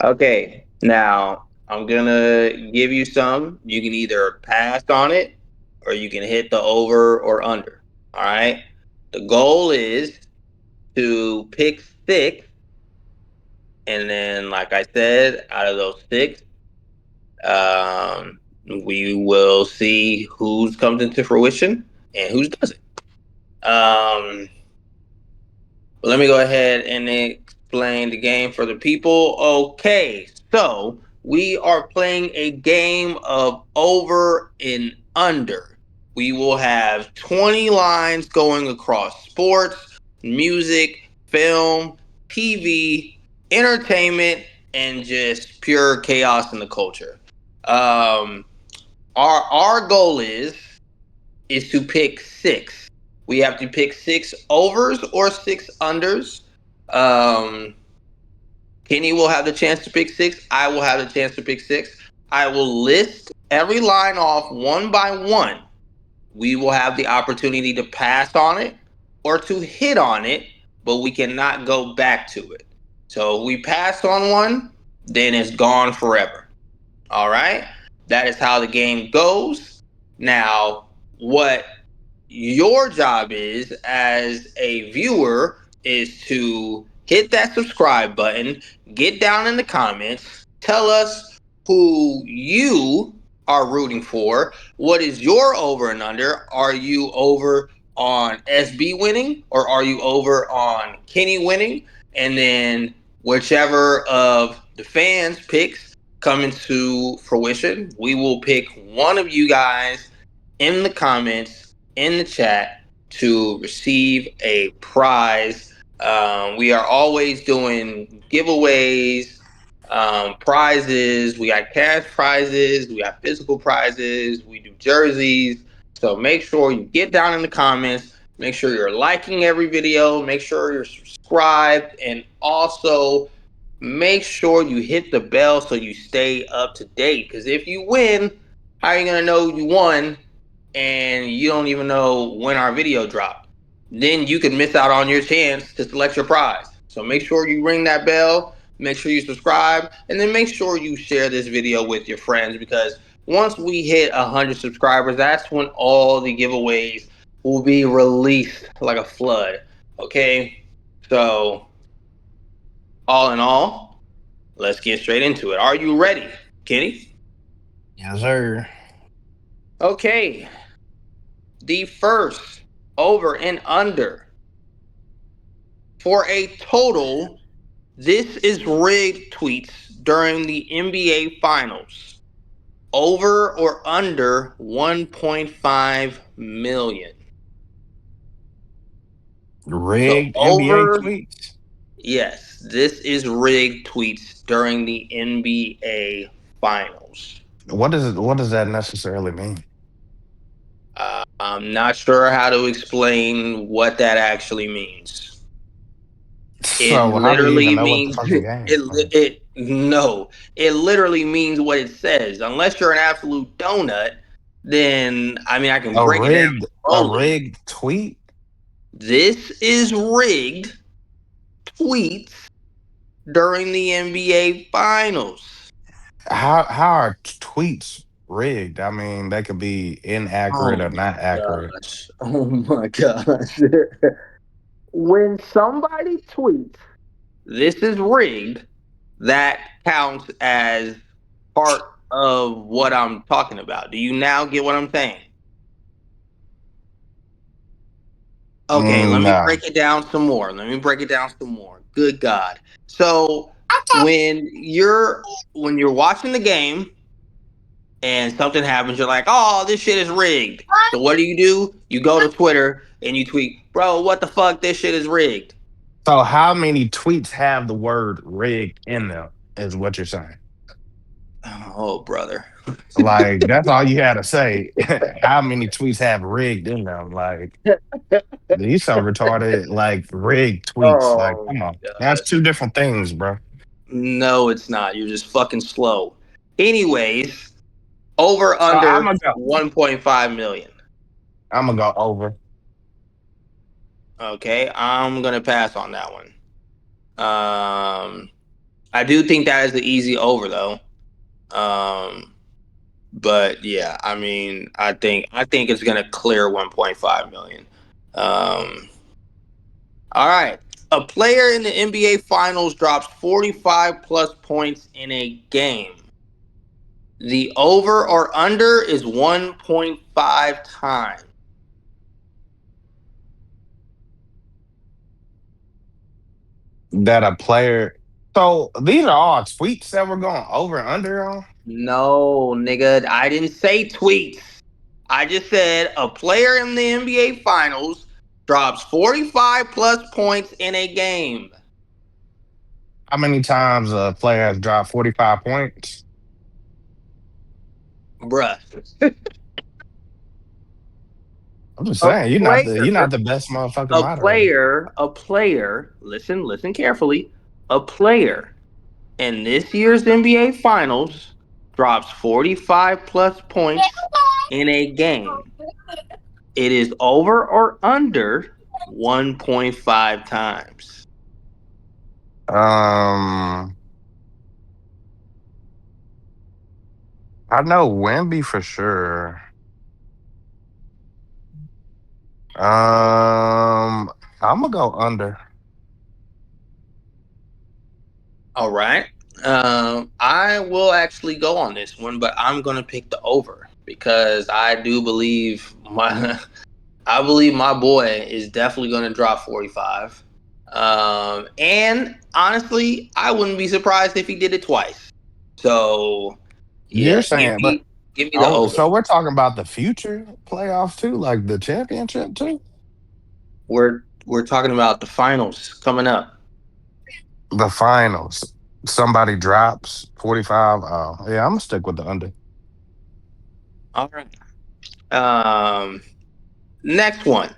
Okay, now I'm gonna give you some. You can either pass on it or you can hit the over or under. All right. The goal is to pick six, and then, like I said, out of those six, um, we will see who's comes into fruition and who's doesn't. Um, Let me go ahead and explain the game for the people. Okay, so we are playing a game of over and under. We will have 20 lines going across sports, music, film, TV, entertainment, and just pure chaos in the culture. Um, our goal is to pick six. We have to pick six overs or six unders. Um, Kenny will have the chance to pick six. I will have the chance to pick six. I will list every line off one by one. We will have the opportunity to pass on it or to hit on it, but we cannot go back to it. So if we pass on one, then it's gone forever. All right? That is how the game goes. Now, what your job is as a viewer is to hit that subscribe button, get down in the comments, tell us who you are rooting for. What is your over and under? Are you over on SB winning or are you over on Kenny winning? And then whichever of the fans picks come into fruition, we will pick one of you guys in the comments, in the chat, to receive a prize. We are always doing giveaways, prizes. We got cash prizes, we got physical prizes, we do jerseys. So make sure you get down in the comments. Make sure you're liking every video. Make sure you're subscribed. And also make sure you hit the bell so you stay up to date. Because if you win, how are you going to know you won and you don't even know when our video dropped? Then you could miss out on your chance to select your prize. So make sure you ring that bell, make sure you subscribe, and then make sure you share this video with your friends, because once we hit 100 subscribers, that's when all the giveaways will be released like a flood. Okay? So, all in all, let's get straight into it. Are you ready, Kenny?
Yes, sir.
Okay. The first over and under for a total, this is rigged tweets during the NBA Finals. Over or under 1.5 million. So
Rigged NBA
over,
tweets.
yes, this is rigged tweets during the NBA Finals.
What does that necessarily mean?
I'm not sure how to explain what that actually means. It
So how do you even
literally
know what the
means
fucking game is?
it no. It literally means what it says. Unless you're an absolute donut, then I mean I can break it down
A
slowly.
rigged tweet?
This is rigged tweets during the NBA Finals.
How are tweets rigged? I mean, they could be
Oh
inaccurate or
my
not accurate.
gosh. Oh my gosh. When somebody tweets, this is rigged, that counts as part of what I'm talking about. Do you now get what I'm saying? Okay, let me
No.
break it down some more. Let me break it down some more. Good God. So when you're watching the game and something happens, you're like, oh, this shit is rigged. So what do? You go to Twitter and you tweet, bro, what the fuck? This shit is rigged.
So how many tweets have the word rigged in them? Is what you're saying?
Oh, brother.
Like that's all you had to say. How many tweets have rigged in them? Like these so retarded. Like rigged tweets. Like
Oh
come
my
on, that's
gosh.
two different things, bro.
No, it's not. You're just fucking slow. Anyways, over
So I'm
under
gonna go.
1.5 million.
I'm gonna go over.
Okay, I'm gonna pass on that one. I do think that is the easy over though. Um, but yeah, I mean, I think it's gonna clear 1.5 million. Um, all right. A player in the NBA Finals drops 45 plus points in a game. The over or under is 1.5 times.
That a player. So these are all tweets that we're going over and under on.
No, nigga, I didn't say tweets. I just said a player in the NBA Finals drops 45 plus points in a game.
How many times a player has dropped 45 points?
Bruh.
I'm just
A
saying, you're not
player,
the best motherfucking moderator.
listen carefully. A player in this year's NBA Finals drops 45 plus points in a game. It is over or under 1.5 times.
Um, I know Wemby for sure. I'm gonna go under.
All right. I will actually go on this one, but I'm gonna pick the over because I do believe I believe my boy is definitely gonna drop 45. And honestly, I wouldn't be surprised if he did it twice. So
You're
yeah, give
saying, but
me give me the over.
so we're talking about the future playoffs too, like the championship too.
We're talking about the finals coming up.
The finals. Somebody drops 45. Oh, yeah, I'm gonna stick with the under.
All right. Next one.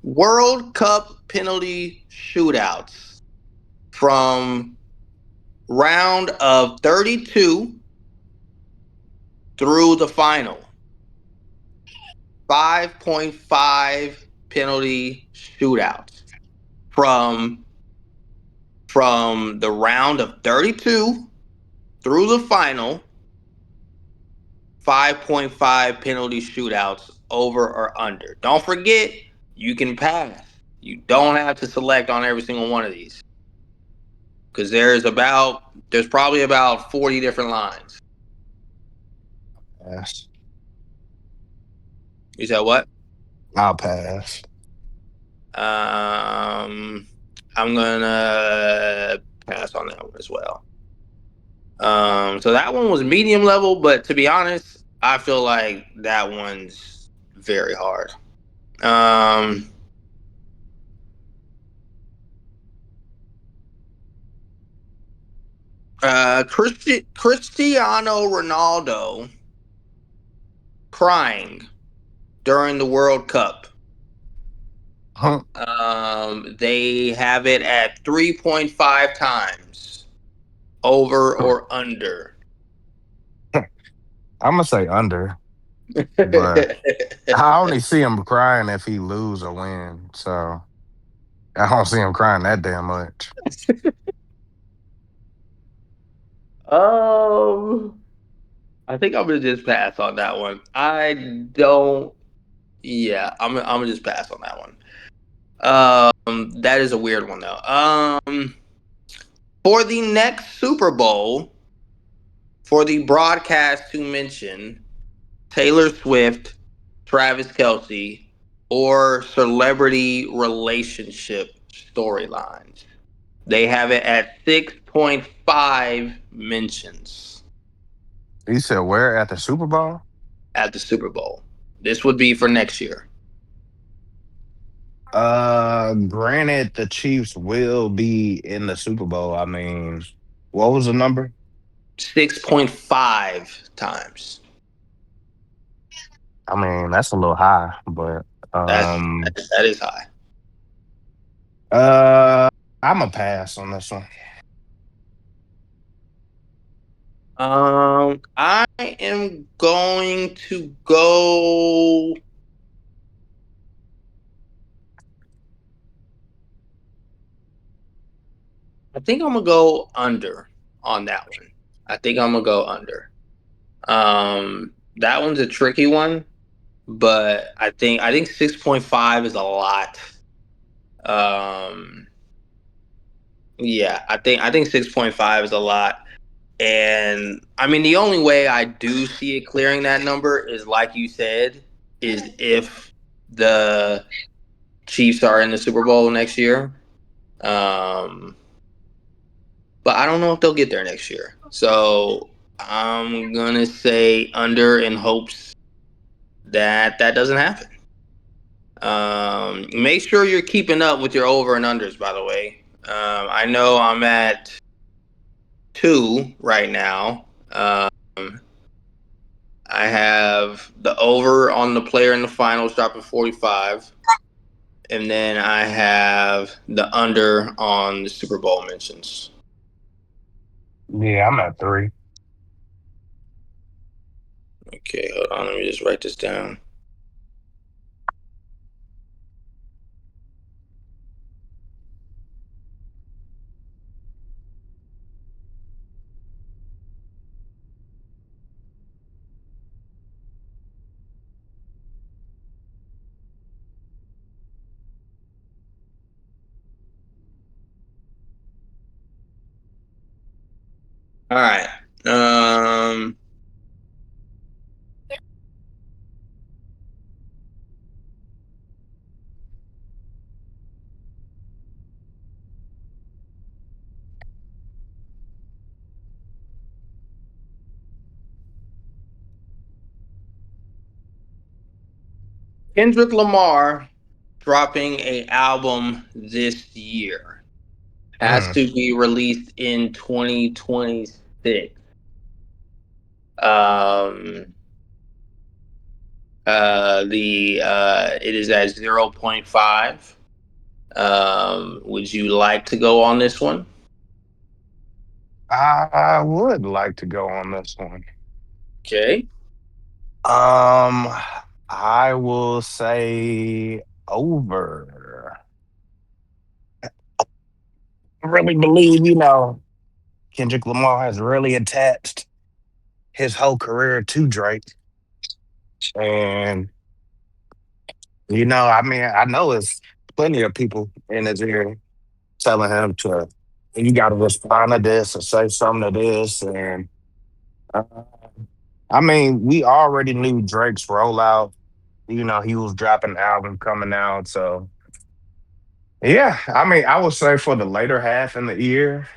World Cup penalty shootouts from round of 32 through the final. 5.5 penalty shootouts from the round of 32 through the final. 5.5 penalty shootouts over or under. Don't forget, you can pass. You don't have to select on every single one of these because there's probably about 40 different lines.
Pass.
You said what?
I'll pass.
I'm gonna pass on that one as well. So that one was medium level, but to be honest, I feel like that one's very hard. Um, Cristiano Ronaldo crying during the World Cup.
Huh.
They have it at 3.5 times, over or under.
I'm gonna say under, but I only see him crying if he lose or win. So I don't see him crying that damn much.
um, I think I'm gonna just pass on that one. I don't. Yeah, I'm gonna just pass on that one. That is a weird one though. For the next Super Bowl, for the broadcast to mention Taylor Swift, Travis Kelsey, or celebrity relationship storylines. They have it at 6.5 mentions
He said where at the Super Bowl?
at the Super Bowl. This would be for next year.
Granted, the Chiefs will be in the Super Bowl. I mean, what was the number?
6.5 times.
I mean, that's a little high, but
That's
um,
that is high.
uh, I'm a pass on this one.
I am going to go. I think I'm gonna go under on that one. I think I'm gonna go under. That one's a tricky one, but I think 6.5 is a lot. Um, yeah, I think 6.5 is a lot. And I mean, the only way I do see it clearing that number is, like you said, is if the Chiefs are in the Super Bowl next year. Um, but I don't know if they'll get there next year. So I'm gonna say under in hopes that that doesn't happen. Make sure you're keeping up with your over and unders. By the way, I know I'm at 2 right now. I have the over on the player in the finals dropping 45, and then I have the under on the Super Bowl mentions.
Yeah, I'm at three.
Okay, hold on. Let me just write this down. All right. Um, Kendrick Lamar dropping a album this year has
Mm.
to be released in 2026. Um, the it is at 0.5. Would you like to go on this one?
I would like to go on this one.
Okay.
Um, I will say over. I really believe, Kendrick Lamar has really attached his whole career to Drake. And, I mean, I know it's plenty of people in his ear telling him you got to respond to this or say something to this. And, uh, I mean, we already knew Drake's rollout. He was dropping the album coming out. So, yeah, I mean, I would say for the later half in the year,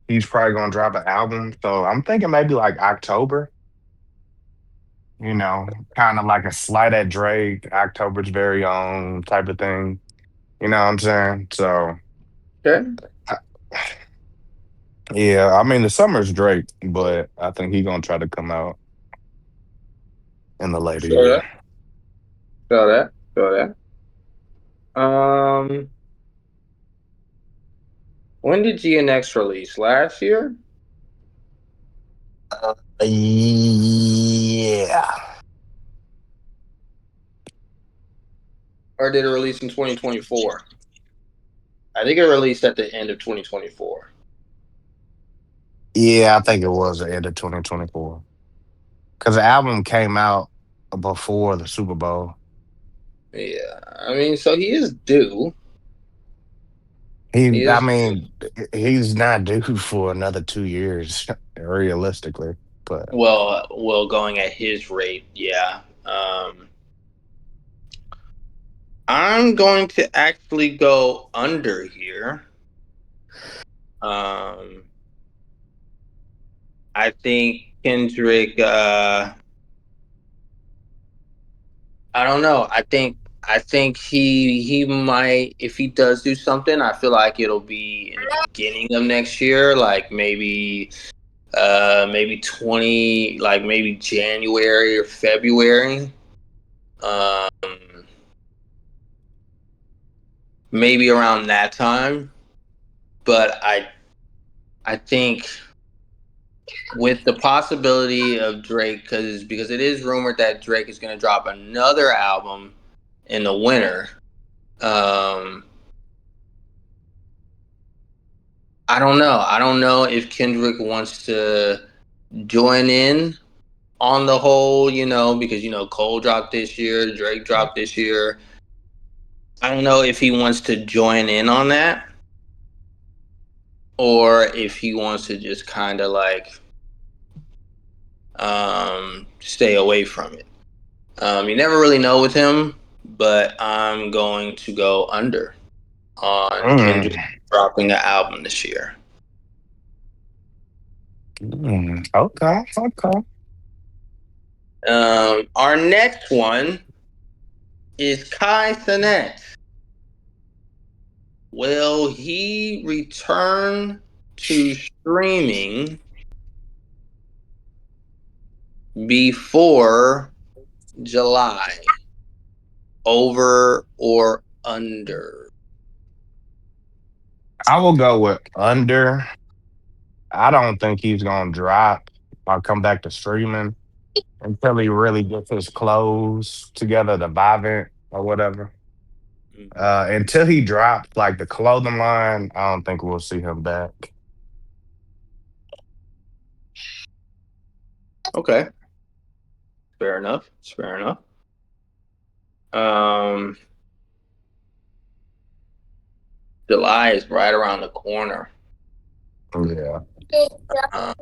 he's probably gonna drop an album. So I'm thinking maybe like October. Kind of like a slight at Drake, October's very own type of thing. You know what I'm saying? So
Okay.
I- yeah, I mean the summer's Drake, but I think he gonna try to come out in the later
Show
year.
that. Show that. Show that. When did GNX release? Last year?
Yeah.
Or did it release in 2024? I think it released at the end of 2024.
Yeah, I think it was the end of 2024. Because the album came out before the Super Bowl.
Yeah. I mean, so he is due. He
I
is
mean, he's not due for another 2 years, realistically. But
going at his rate, yeah. I'm going to actually go under here. Um, I think Kendrick. I don't know. I think he might, if he does do something. I feel like it'll be in the beginning of next year, like maybe 20, like maybe January or February. Um, maybe around that time. But I think with the possibility of Drake, because it is rumored that Drake is going to drop another album in the winter. Um, I don't know. I don't know if Kendrick wants to join in on the whole, because Cole dropped this year, Drake dropped this year. I don't know if he wants to join in on that, or if he wants to just kind of like stay away from it. You never really know with him, but I'm going to go under on Kendrick
mm,
dropping an album this year.
okay, okay.
Our next one is Kai Cenat. Will he return to streaming before July? Over or under?
I will go with under. I don't think he's gonna drop. I'll come back to streaming until he really gets his clothes together, the Vivint or whatever. Until he drops like the clothing line, I don't think we'll see him back.
Okay, fair enough. It's fair enough. Um, July is right around the corner.
Yeah.
Um,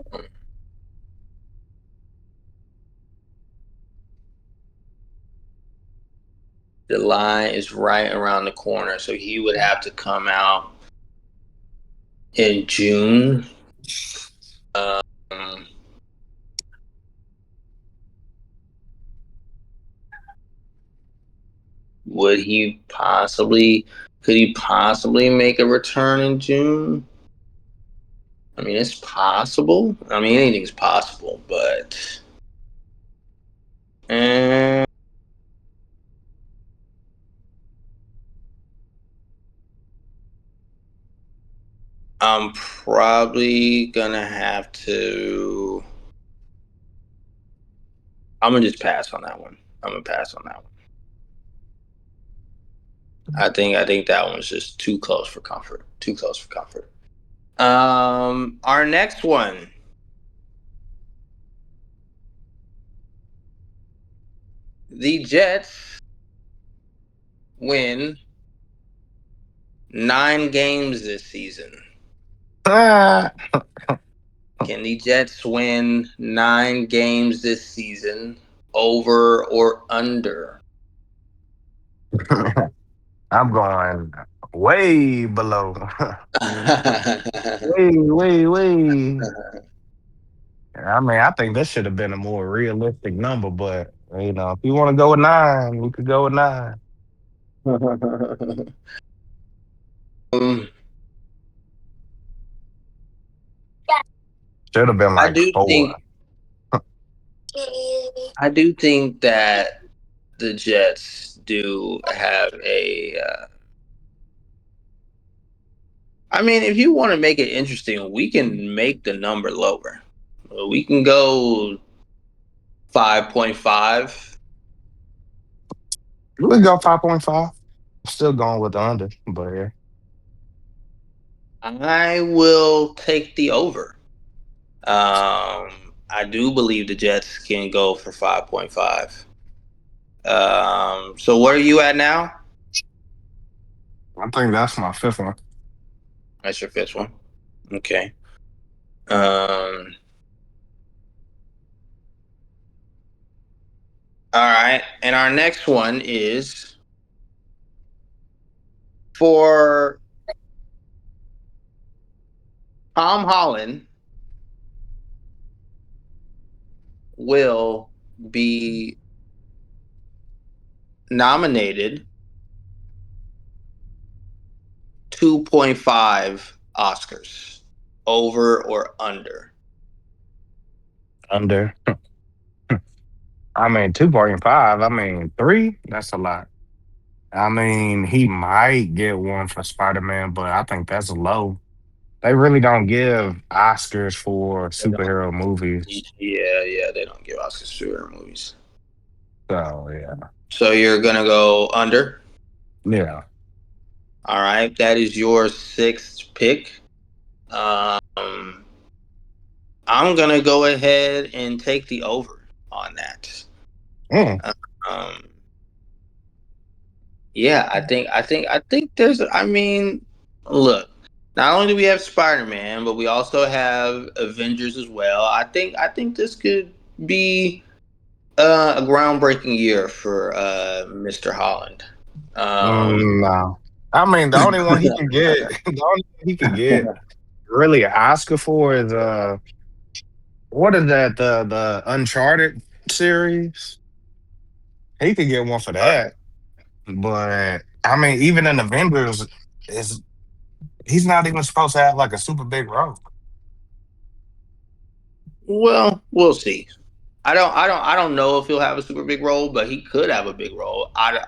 July is right around the corner, so he would have to come out in June. Um, would he possibly? Could he possibly make a return in June? I mean, it's possible. I mean, anything's possible, but eh, I'm probably gonna have to. I'm gonna just pass on that one. I'm gonna pass on that one. I think that one's just too close for comfort. Too close for comfort. Our next one. The Jets win 9 games this season.
Ah,
Can the Jets win 9 games this season? Over or under?
I'm going Way below. Way. I mean, I think this should have been a more realistic number, but if you want to go with nine, we could go with nine.
Um,
Should have been
I
like
do
four.
think I do think that the Jets do have a. I mean, if you want to make it interesting, we can make the number lower. We can go 5.5.
We go 5.5. Still going with the under, but yeah.
I will take the over. I do believe the Jets can go for 5.5. So what are you at now?
I think that's my fifth one.
That's your fifth one. Okay. Um, all right. And our next one is for Tom Holland will be nominated 2.5 Oscars. Over or under?
Under. I mean, 2.5. I mean, three, that's a lot. I mean, he might get one for Spider Man, but I think that's low. They really don't give Oscars for
They don't.
superhero movies.
Yeah, they don't give Oscars to superhero movies.
So, yeah.
So you're gonna go under.
Yeah.
All right, that is your sixth pick. Um, I'm gonna go ahead and take the over on that.
Mm.
Um, yeah, I think there's. I mean, look. Not only do we have Spider Man, but we also have Avengers as well. I think this could be a groundbreaking year for Mr. Holland. Um,
No. I mean, the only one he can get, the only one he could get really an Oscar for is what is that? The Uncharted series. He could get one for that. But I mean, even in Avengers, is he's not even supposed to have like a super big role.
well, we'll see. I don't know if he'll have a super big role, but he could have a big role. I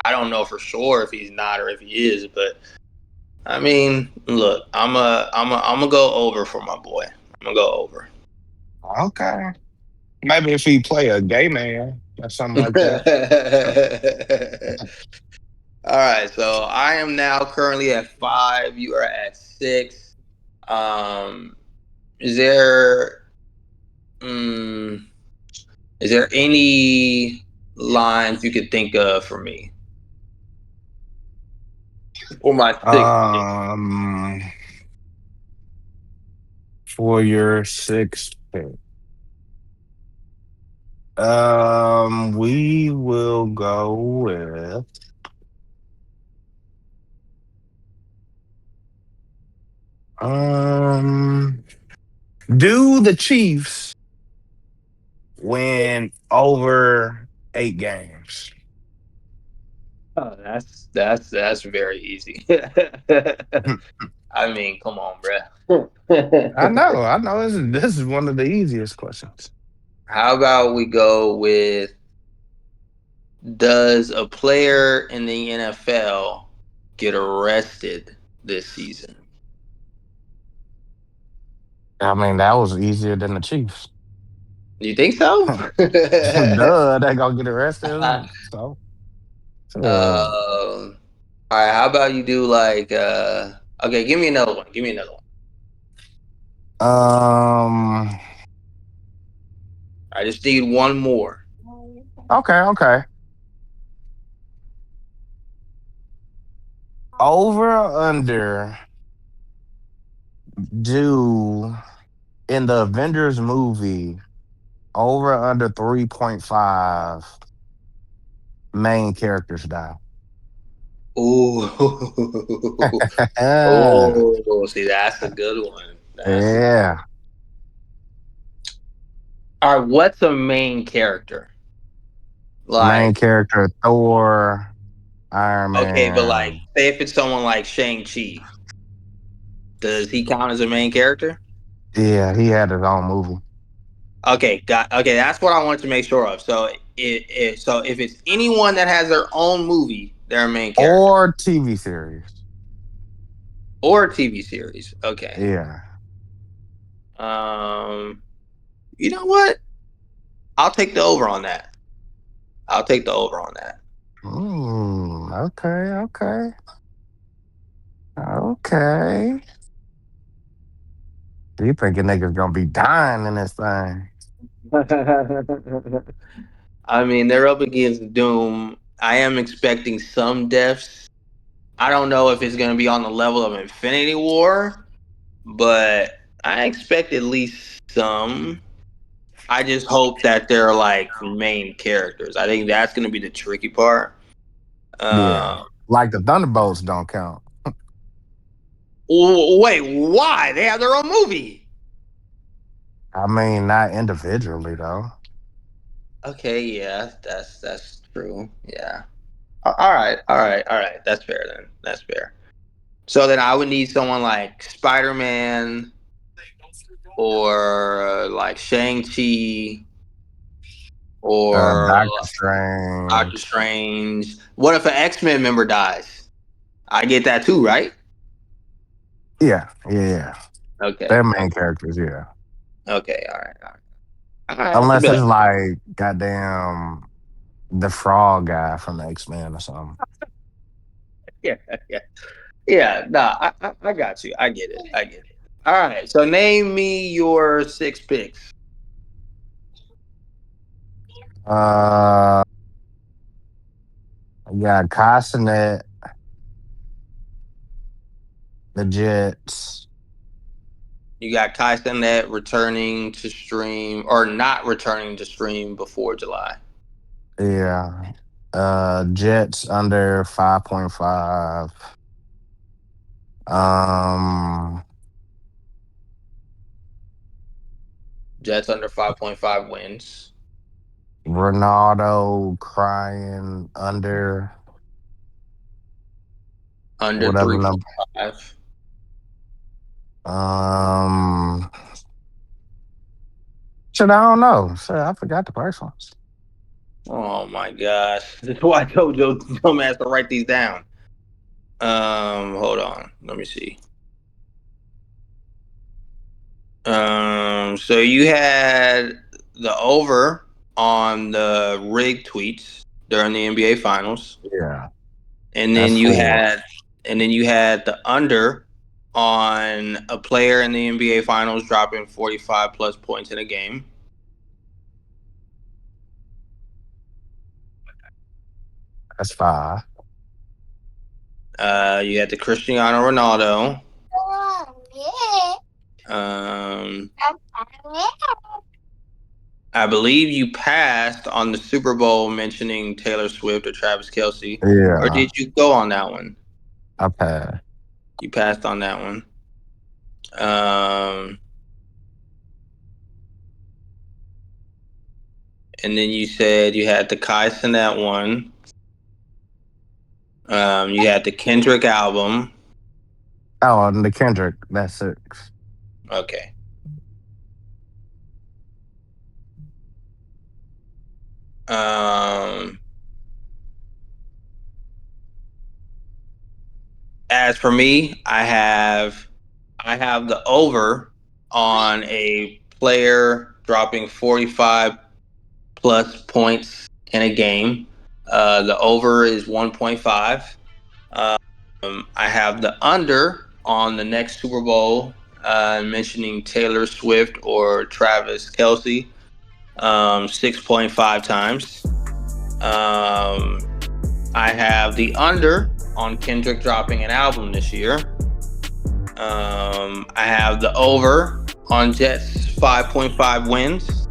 don't know for sure if he's not or if he is, but I mean, look, I'm gonna go over for my boy. I'm gonna go over.
Okay. Maybe if he play a gay man or something like that.
All right, so I am now currently at 5. You are at 6. Um, is there mm, is there any lines you could think of for me for my sixth pick?
Um, for your sixth pick, we will go with um. Do the Chiefs win over 8 games?
Oh, that's very easy. I mean, come on,
I
bruh.
know, I know. This is one of the easiest questions.
How about we go with, does a player in the NFL get arrested this season?
I mean, that was easier than the Chiefs.
You think so?
Duh, they gonna get arrested. So,
All right, how about you do like okay, give me another one. Give me another one.
um,
I just need one more.
okay. Over or under, do in the Avengers movie, over or under 3.5 main characters die?
Ooh.
Ah,
Oh, see, that's a good one. That's a good.
yeah.
All right, what's a main character?
Main
Like,
character Thor, Iron
okay, but like,
Man.
say if it's someone like Shang-Chi, does he count as a main character?
Yeah, he had his own movie.
Okay, that's what I wanted to make sure of. So so if it's anyone that has their own movie, they're a main character.
Or TV series.
Or a TV series. Okay.
Yeah.
Um you know what? I'll take the over on that. I'll take the over on that.
Okay, okay. Okay. You thinking niggas gonna be dying in this thing.
I mean, they're up against Doom. I am expecting some deaths. I don't know if it's going to be on the level of Infinity War, but I expect at least some. I just hope that they're like main characters. I think that's going to be the tricky part.
Yeah.
Uh,
Like the Thunderbolts don't count.
Wait, why? They have their own movie.
I mean, not individually though.
Okay, yeah, that's true. Yeah. All right. That's fair then. That's fair. So then I would need someone like Spider-Man or like Shang-Chi or
Doctor
Doctor
Strange.
Strange. What if an X-Men member dies? I get that too, right?
Yeah, yeah.
Okay.
They're main characters, yeah.
Okay. All right. All right. All right.
Unless it's like goddamn the frog guy from the X-Men or something.
Yeah. Yeah. Yeah. Nah, I got you. I get it. I get it. All right. So name me your 6 picks.
Uh I got Kai Cenat, the Jets.
You got Kai Cenat returning to stream or not returning to stream before July.
Yeah. Jets under 5.5. Um
Jets under 5.5 wins.
Ronaldo crying under
Under
whatever number.
3.5.
Um Shit, I don't know. Shit, I forgot the first ones.
Oh my gosh. This is why I told Joe dumbass to write these down. Hold on. Let me see. So you had the over on the rig tweets during the NBA finals.
Yeah,
And
that's
then you
4.
had the under on a player in the NBA finals dropping 45 plus points in a game.
That's 5.
You had the Cristiano Ronaldo. Um, I believe you passed on the Super Bowl mentioning Taylor Swift or Travis Kelce, or
Yeah,
did you go on that one?
I passed.
You passed on that one. Um, and then you said you had the Kai Cenat one. You had the Kendrick album.
Oh, and the Kendrick, that's 6.
Okay. Um, as for me, I have the over on a player dropping 45 plus points in a game. The over is 1.5. I have the under on the next Super Bowl, mentioning Taylor Swift or Travis Kelce, 6.5 times. Um, I have the under on Kendrick dropping an album this year. I have the over on Jets 5.5 wins.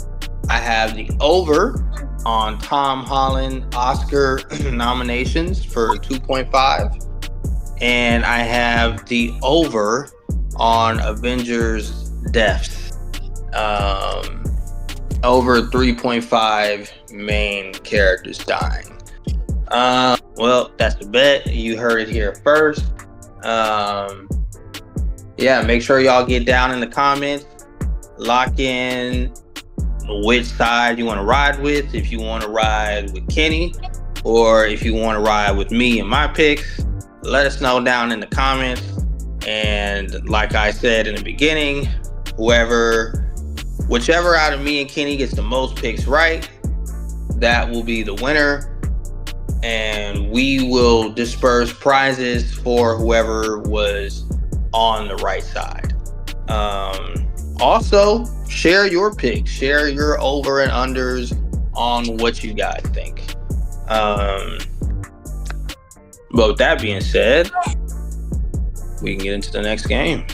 I have the over on Tom Holland Oscar nominations for 2.5. And I have the over on Avengers deaths. Over 3.5 main characters dying. Well, that's the bet. You heard it here first. Yeah, make sure y'all get down in the comments. Lock in which side you want to ride with. If you want to ride with Kenny, or if you want to ride with me and my picks, let us know down in the comments. And like I said in the beginning, whichever out of me and Kenny gets the most picks right, that will be the winner. And we will disperse prizes for whoever was on the right side. Also, share your picks, share your over and unders on what you guys think. But with that being said, we can get into the next game.